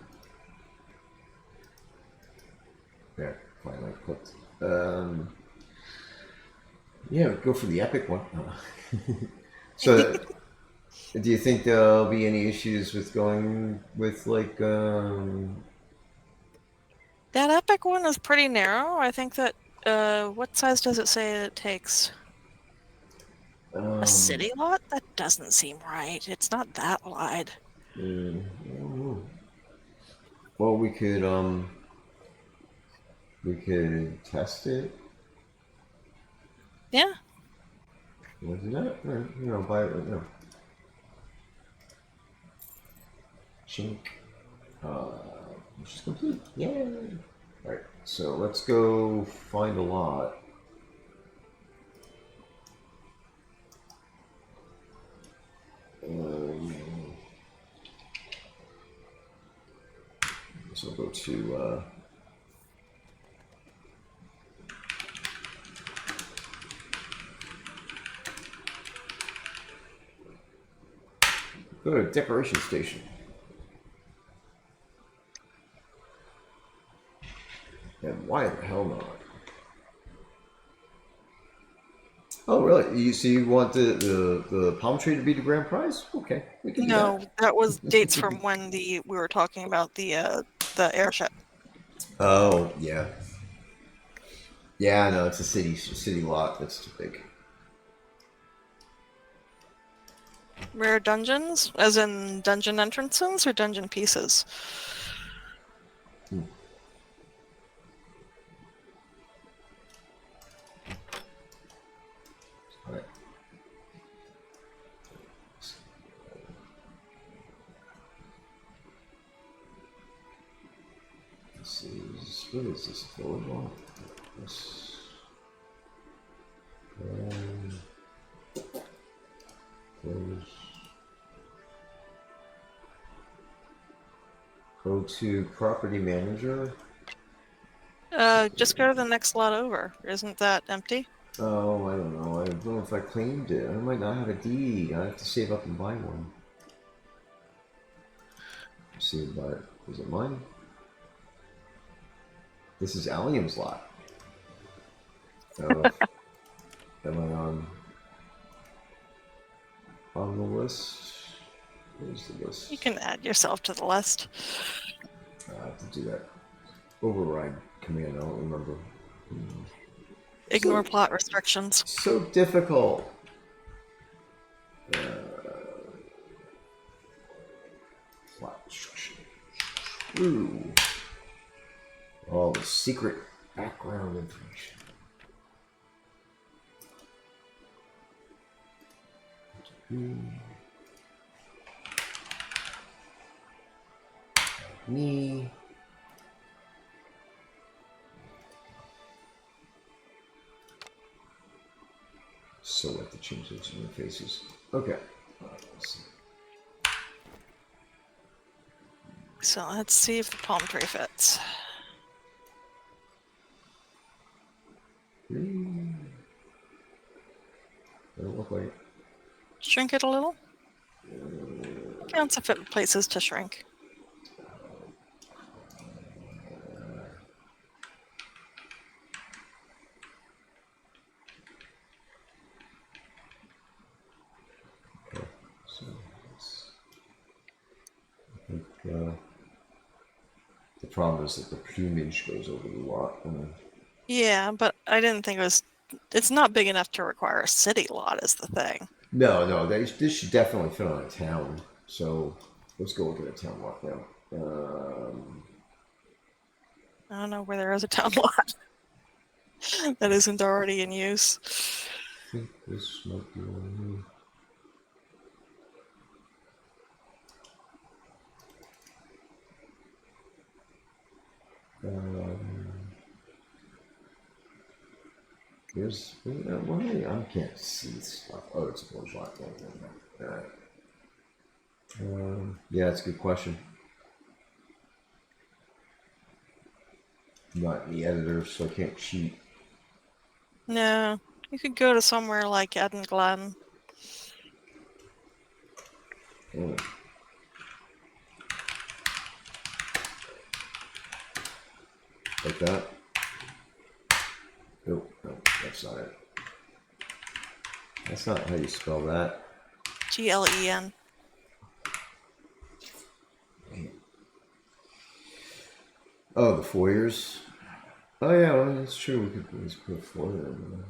There, finally clicked. Yeah, go for the epic one. So, do you think there'll be any issues with going with like? That epic one is pretty narrow. I think that. What size does it say it takes? A city lot? That doesn't seem right. It's not that wide. Well, we could test it. Yeah. You want to do that? Or, buy it. Chink. Which is complete. Yay! All right. So let's go find a lot. So we'll go to go to decoration station. And why the hell not? Oh, really? So you want the palm tree to be the grand prize? Okay, we can do No, that. that was dates from when we were talking about the airship. Oh, yeah. Yeah, no, it's a city lot. That's too big. Rare dungeons, as in dungeon entrances or dungeon pieces? Hmm. All right. This is what is this? Volleyball. This. Close. Go to property manager. Just go to the next lot over. Isn't that empty? Oh, I don't know. I don't know if I claimed it. I might not have a deed. I have to save up and buy one. Let's see about it. Is it mine? This is Allium's lot. Oh, am I on the list? Where's the list? You can add yourself to the list. I have to do that override command. I don't remember. Ignore So plot restrictions. so difficult. Plot destruction. Ooh. All the secret background information. Me. So I have to change those interfaces. Okay. Let's see. So let's see if the palm tree fits. Doesn't look like it. Shrink it a little. Counts if it places to shrink. Okay. So I think the problem is that the plumage goes over the lot. Yeah, but I didn't think it was. It's not big enough to require a city lot, is the thing. No, this should definitely fit on a town. So let's go look at a town lot now. I don't know where there is a town lot that isn't already in use. I think this might be one. Here's why I can't see stuff. Oh, it's a village lot. All right. Yeah, that's a good question. I'm not in the editor, so I can't cheat. No, you could go to somewhere like Eden Glen. Oh. Like that. Oh, no, that's not it. That's not how you spell that. GLEN. Oh, the foyers. Oh yeah, well, that's true. We could always put a foyer in there.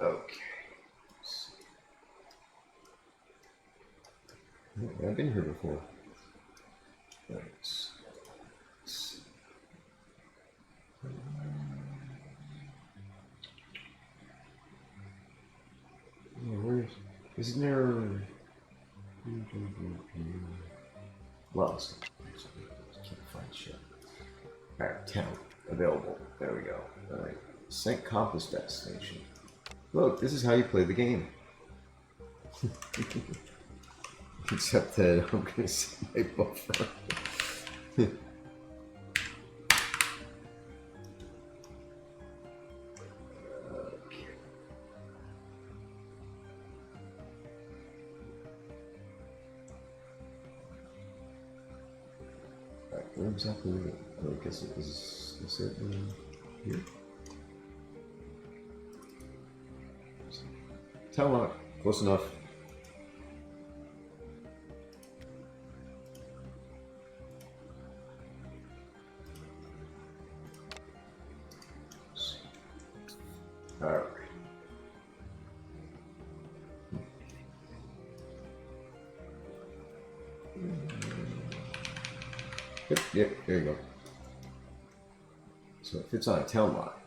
Okay. I've been here before. Let's see. Yeah, where's isn't there? Well, can't find shit. All right, town available. There we go. All right. Sync compass destination. Look, this is how you play the game. Except that I'm going to set my buffer. Where exactly? I guess it is it here? Town lock. Close enough. All right. Yep, there you go. So it fits on a town lot.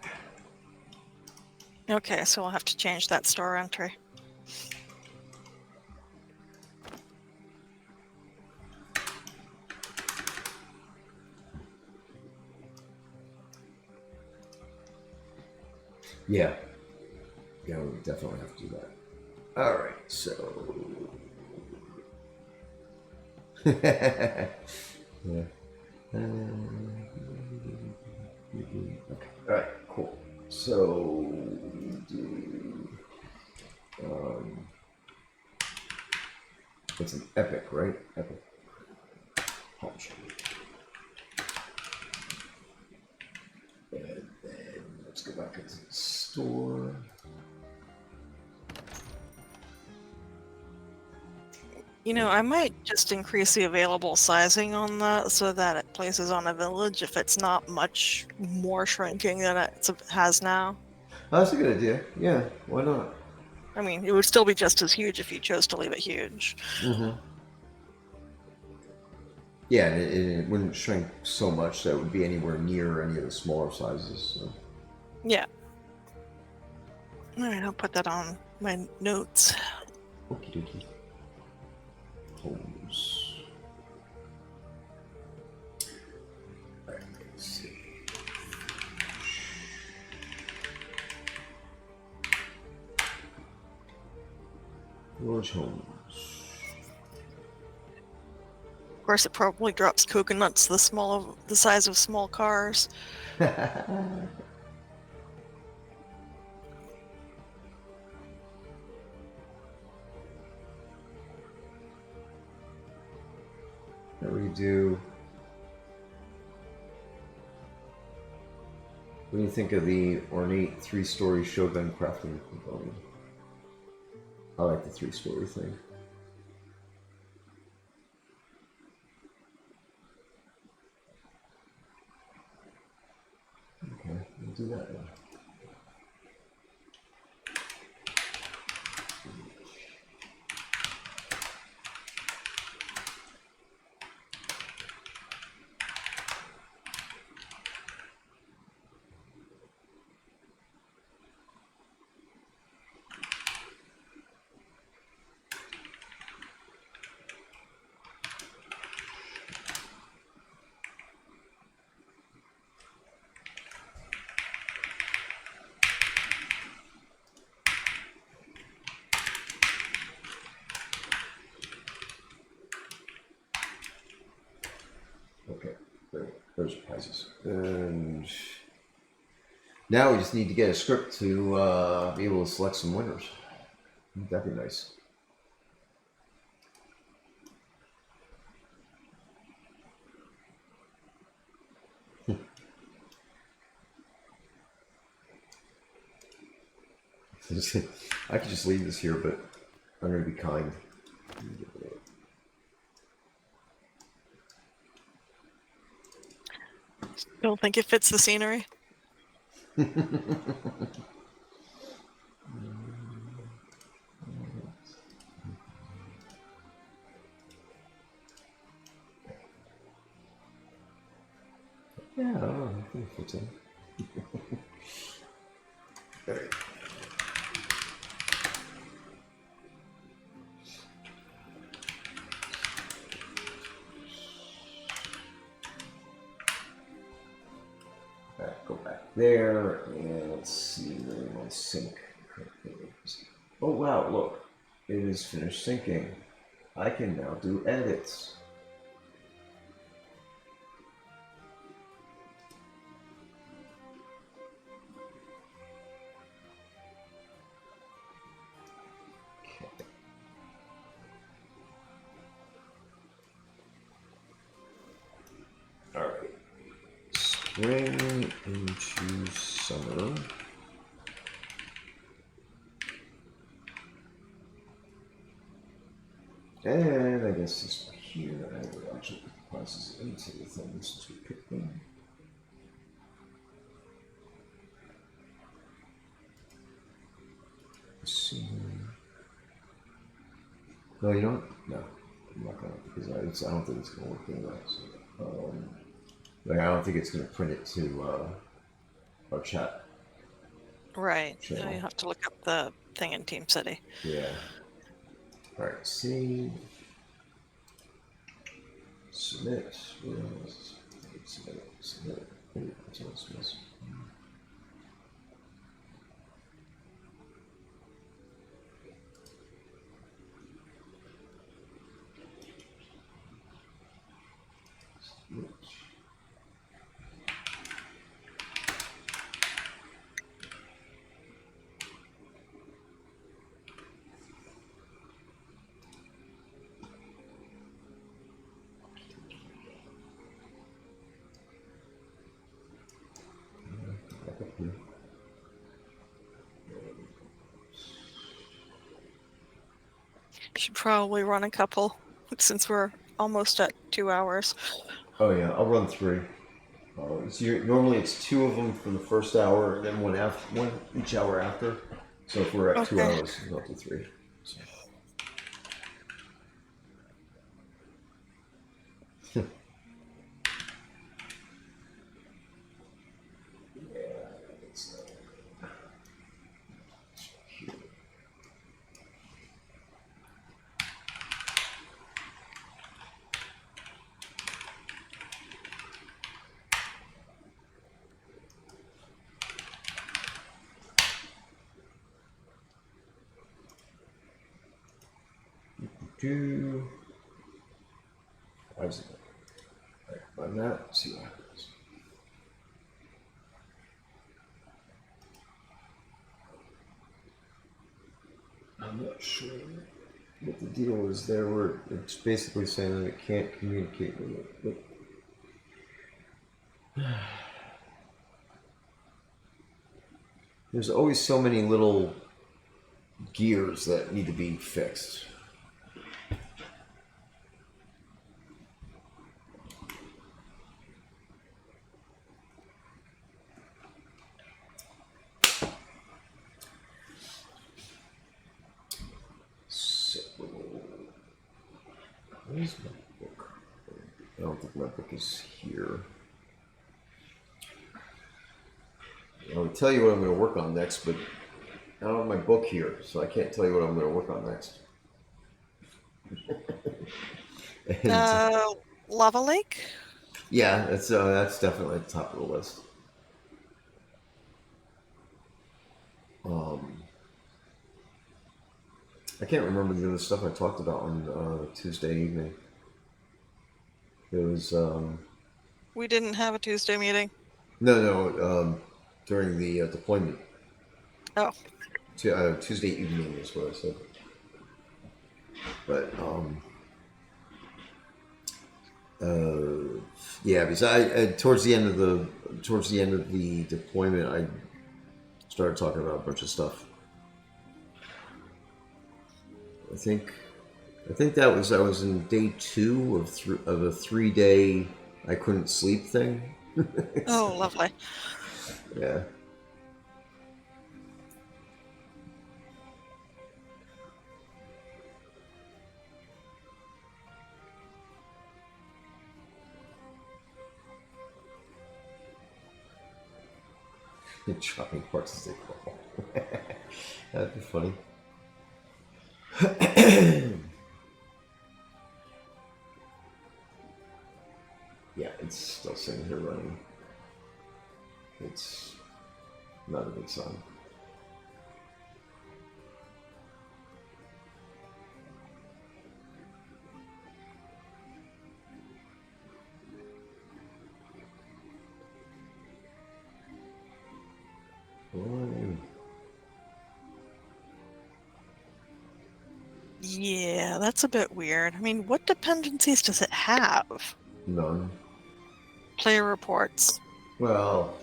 Okay, so we'll have to change that store entry. Yeah. Yeah, we definitely have to do that. All right, so. Yeah. Okay. All right. Cool. So we do. It's an epic, right? Epic. Punch. And then let's go back into the store. You know, I might just increase the available sizing on that so that it places on a village if it's not much more shrinking than it has now. Oh, that's a good idea. Yeah, why not? I mean, it would still be just as huge if you chose to leave it huge. Mm-hmm. Yeah, and it wouldn't shrink so much that it would be anywhere near any of the smaller sizes. So. Yeah. All right, I'll put that on my notes. Okie dokie. Homes. Alright, let's see. Village homes. Of course, it probably drops coconuts the size of small cars. What do we do? What do you think of the ornate 3-story Shogun crafting pavilion? I like the 3-story thing. Okay, we'll do that then. Okay, there's prizes. And now we just need to get a script to be able to select some winners. That'd be nice. I could just leave this here, but I'm going to be kind. Don't think it fits the scenery. Yeah, I don't know. I think it fits in. All right. All right, go back. there, and let's see, we're on sync. Oh wow, look, it is finished syncing. I can now do edits. All right, spring into summer. And I guess this one here, I will actually put the prices into the thing since we picked them. Let's see. No, you know what? No, I'm not gonna because I don't think it's gonna work anyway. So, like I don't think it's gonna print it to our chat Right. Now channel. you have to look up the thing in Team City. Yeah. All right. Save. Submit. Where is it? Submit. Submit. Should probably run a couple since we're almost at 2 hours. Oh yeah, I'll run 3. Normally it's 2 of them for the first hour, and then one each hour after. So if we're at 2 Okay. hours, we'll go up to 3. So. Do. Why is it? All right, run that. See what happens. I'm not sure what the deal is there. Where it's basically saying that it can't communicate with it. But there's always so many little gears that need to be fixed. So, where's my book? I don't think my book is here. I would tell you what I'm going to work on next, but I don't have my book here, so I can't tell you what I'm going to work on next. And Lava Lake? yeah, that's definitely at the top of the list. I can't remember the other stuff I talked about on Tuesday evening. It was We didn't have a Tuesday meeting. no during the deployment. Oh. Tuesday evening is what I said. But yeah, because I towards the end of the deployment, I started talking about a bunch of stuff. I think I was in day 2 of a 3-day I couldn't sleep thing. Oh, lovely. Yeah. Chopping parts as they crawl. That'd be funny. Yeah, it's still sitting here running. It's Not a good sign. Boy, Yeah, that's a bit weird. I mean, what dependencies does it have? none. Player reports. Well,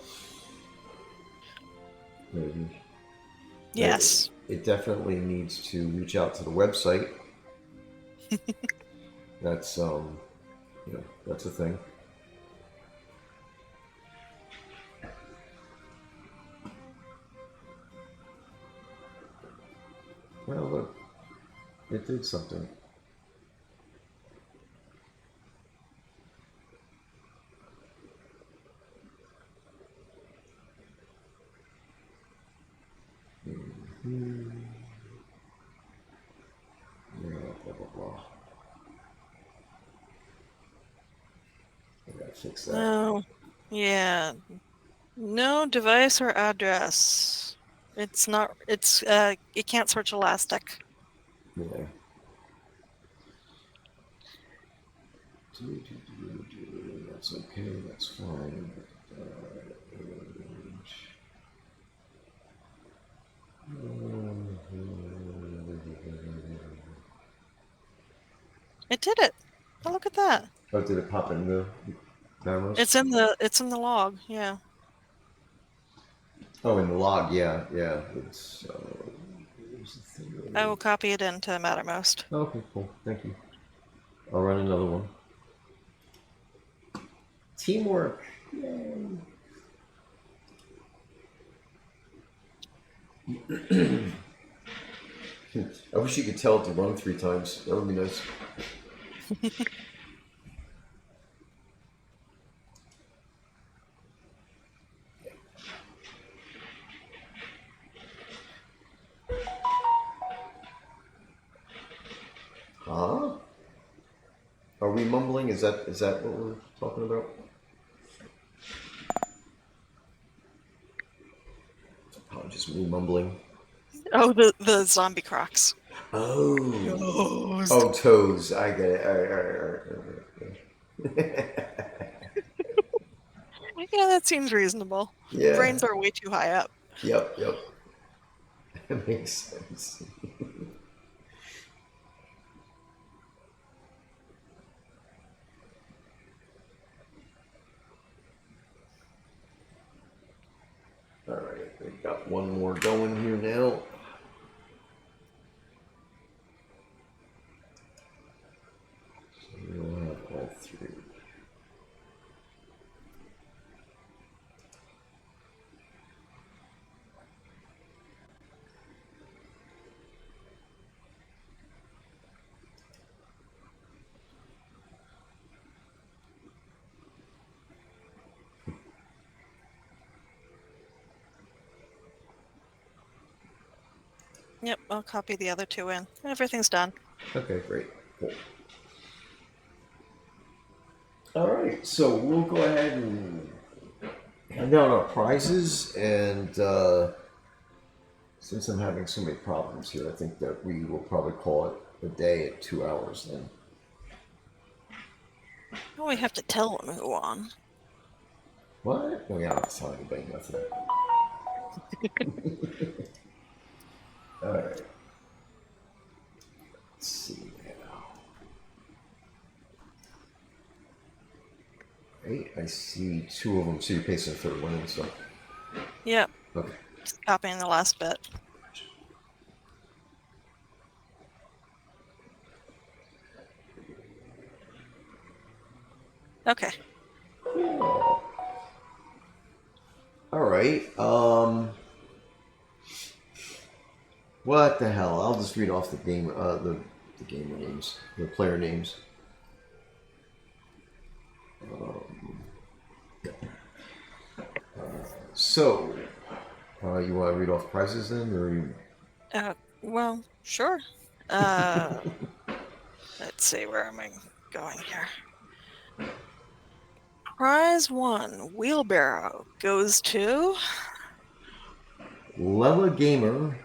maybe. It, Yes. it definitely needs to reach out to the website. That's that's a thing. Well, look, it did something. Hmm. Yeah, blah blah blah. I gotta fix that. No. Yeah. No device or address. It's not, it can't search Elastic. Yeah. That's okay. That's fine. It did it. Oh, look at that. Oh, did it pop in the demos? It's in the log, yeah. Oh, in the log. Yeah, yeah. It's. Where's the I thing? will copy it into Mattermost. Okay, cool. Thank you. I'll run another one. Teamwork. Yay. I wish you could tell it to run 3 times. That would be nice. Huh? Are we mumbling? Is that what we're talking about? Oh, just me mumbling. Oh, the zombie crocs. Oh. Ghost. Oh, toes. I get it. All right. Yeah, that seems reasonable. Yeah. Brains are way too high up. Yep. Yep. That makes sense. All right. We got one more going here now. We'll have all 3. Yep, I'll copy the other 2 in. Everything's done. Okay, great. Cool. All right. So we'll go ahead and hand out our prizes, and since I'm having so many problems here, I think that we will probably call it a day at 2 hours then. Oh, we have to tell them who won. What? No, yeah, I don't have to tell anybody nothing. All right. Let's see now. Right, I see 2 of them. So you're pasting the third one in, so Yep, okay. just copying the last bit. Okay. Cool. All right. What the hell? I'll just read off the game. The gamer names, the player names. Um, so, you want to read off prizes then, or you? Well, sure. Uh, let's see, where am I going here? Prize 1, wheelbarrow, goes to Lela Gamer,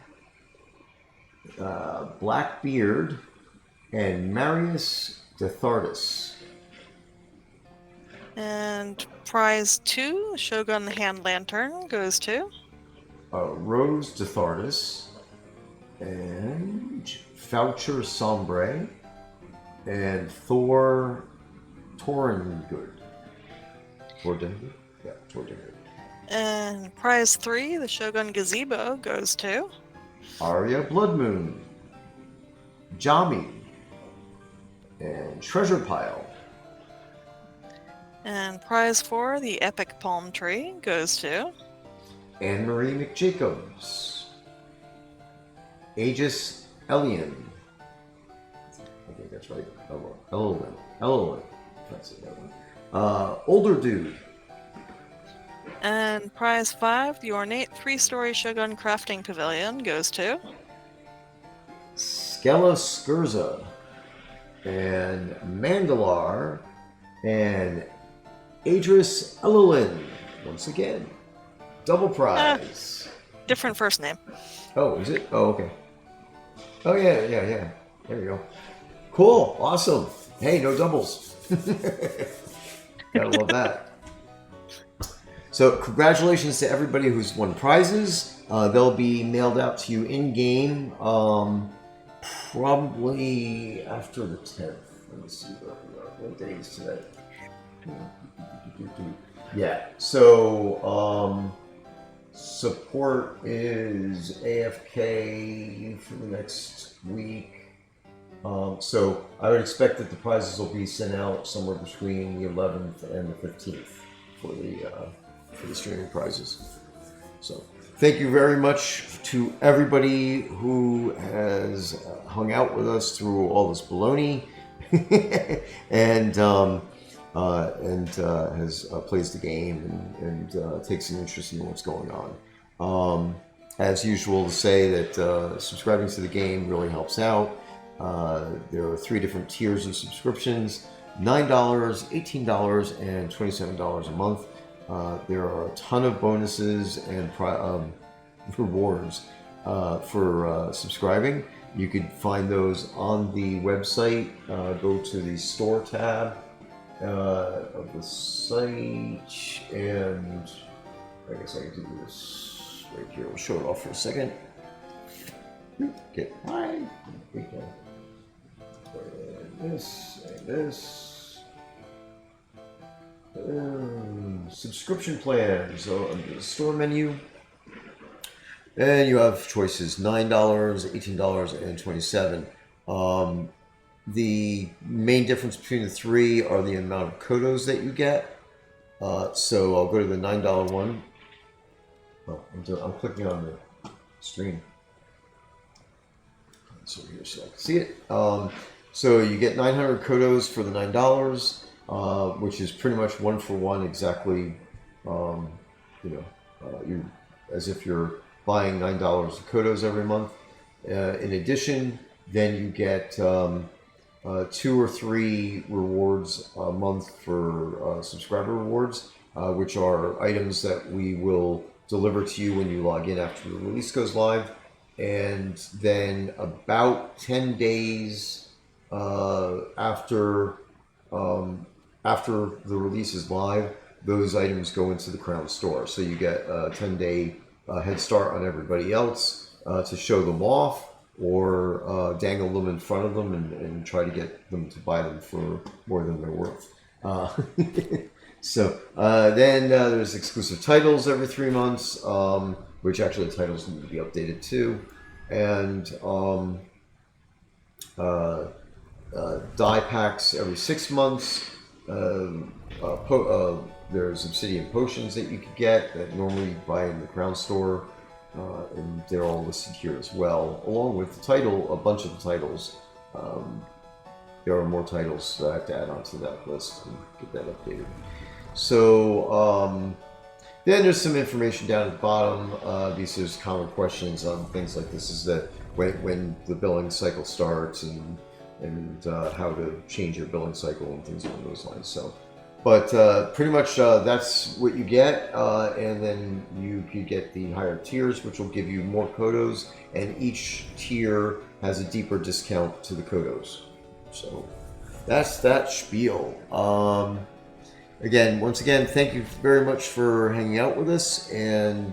Blackbeard, and Marius Dethartis. And prize 2, Shogun Hand Lantern, goes to Rose Dethartis, and Foucher Sombre, and Thor Tordengood. Tordengood? Yeah, Tordengood. And prize 3, the Shogun Gazebo, goes to Arya Bloodmoon, Jami, and Treasure Pile. And prize 4, the Epic Palm Tree, goes to Anne-Marie McJacobs, Aegis Allium. I think that's right. Elolin. That's it, that one. Older Dude. And prize 5, the ornate 3-story Shogun Crafting Pavilion, goes to Skella Skurza. And Mandalar. And Adris Elolin. Once again. Double prize. Different first name. Oh, is it? Oh, okay. Oh, yeah. There you go. Cool. Awesome. Hey, no doubles. Gotta love that. So, congratulations to everybody who's won prizes. They'll be mailed out to you in-game probably after the 10th. Let me see what day is today. Yeah, so support is AFK for the next week. So I would expect that the prizes will be sent out somewhere between the 11th and the 15th for the streaming prizes. So thank you very much to everybody who has hung out with us through all this baloney and has plays the game and takes an interest in what's going on. As usual, to say that subscribing to the game really helps out. There are 3 different tiers of subscriptions: $9, $18, and $27 a month. There are a ton of bonuses and rewards for subscribing. You could find those on the website. Go to the store tab of the site, and I guess I can do this right here. We'll show it off for a second. Get mine. And this. Subscription plans. So under the store menu, and you have choices: $9, $18, and $27. The main difference between the 3 are the amount of kodos that you get. So I'll go to the $9 one. Oh, I'm clicking on the stream. So here, so I can see it. So you get 900 kodos for the $9, which is pretty much 1-for-1 exactly. You as if you're buying $9 of kodos every month. In addition, then you get 2 or 3 rewards a month for subscriber rewards, which are items that we will deliver to you when you log in after the release goes live. And then about 10 days after the release is live, those items go into the Crown store. So you get a 10-day head start on everybody else to show them off, or dangle them in front of them and try to get them to buy them for more than they're worth. So then there's exclusive titles every 3 months, which actually the titles need to be updated too. And die packs every 6 months. There's obsidian potions that you could get that normally you buy in the Crown store. And they're all listed here as well, along with the title, a bunch of the titles. There are more titles that I have to add onto that list and get that updated. So then there's some information down at the bottom. These are common questions on things like this: is that when the billing cycle starts and how to change your billing cycle and things along those lines. So But pretty much that's what you get, and then you get the higher tiers, which will give you more kodos, and each tier has a deeper discount to the kodos. So that's that spiel. Once again, thank you very much for hanging out with us, and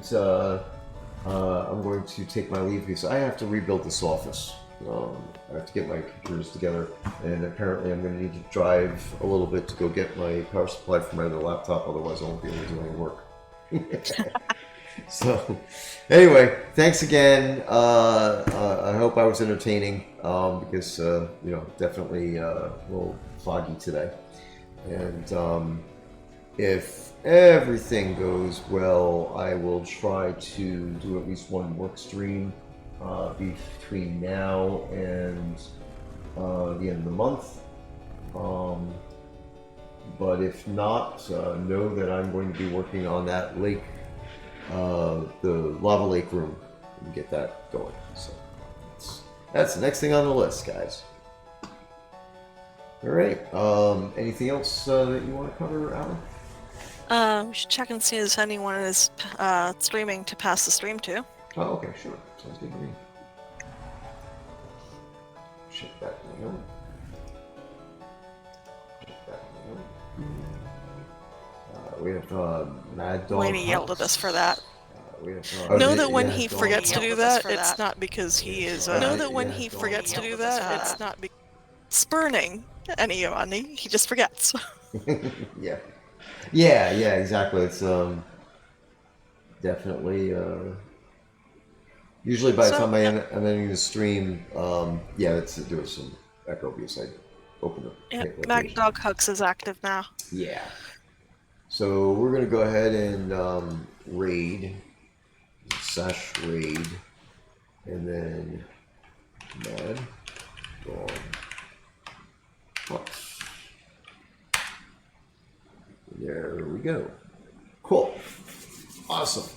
I'm going to take my leave because I have to rebuild this office. I have to get my computers together, and apparently I'm going to need to drive a little bit to go get my power supply for my other laptop, otherwise I won't be able to do any work. So, anyway, thanks again. I hope I was entertaining, because, definitely a little foggy today. And if everything goes well, I will try to do at least one work stream between now and the end of the month. But if not, know that I'm going to be working on that lake, the lava lake room, and get that going. So that's the next thing on the list, guys. All right. Anything else that you want to cover, Alan? We should check and see if anyone is streaming to pass the stream to. Oh, okay, sure. Sounds good to me. Check that now. Check that now. We have Mad Dog. Laney yelled at us for that. We have, know that when he forgets to do that, it's not because he is. Know that when he forgets to do that, it's not spurning anyone. He just forgets. Yeah, exactly. It's definitely usually by the time I'm ending the stream, let's do some echo because I open up. Yeah, Mag Dog Hooks is active now. Yeah. So we're gonna go ahead and raid /raid, and then Mad Dog Hooks. There we go. Cool. Awesome.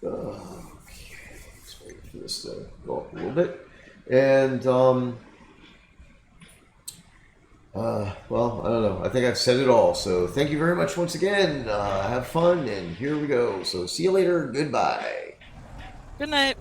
Okay. Let's wait for this to go up a little bit. And, well, I don't know. I think I've said it all. So thank you very much once again. Have fun, and here we go. So see you later. Goodbye. Good night.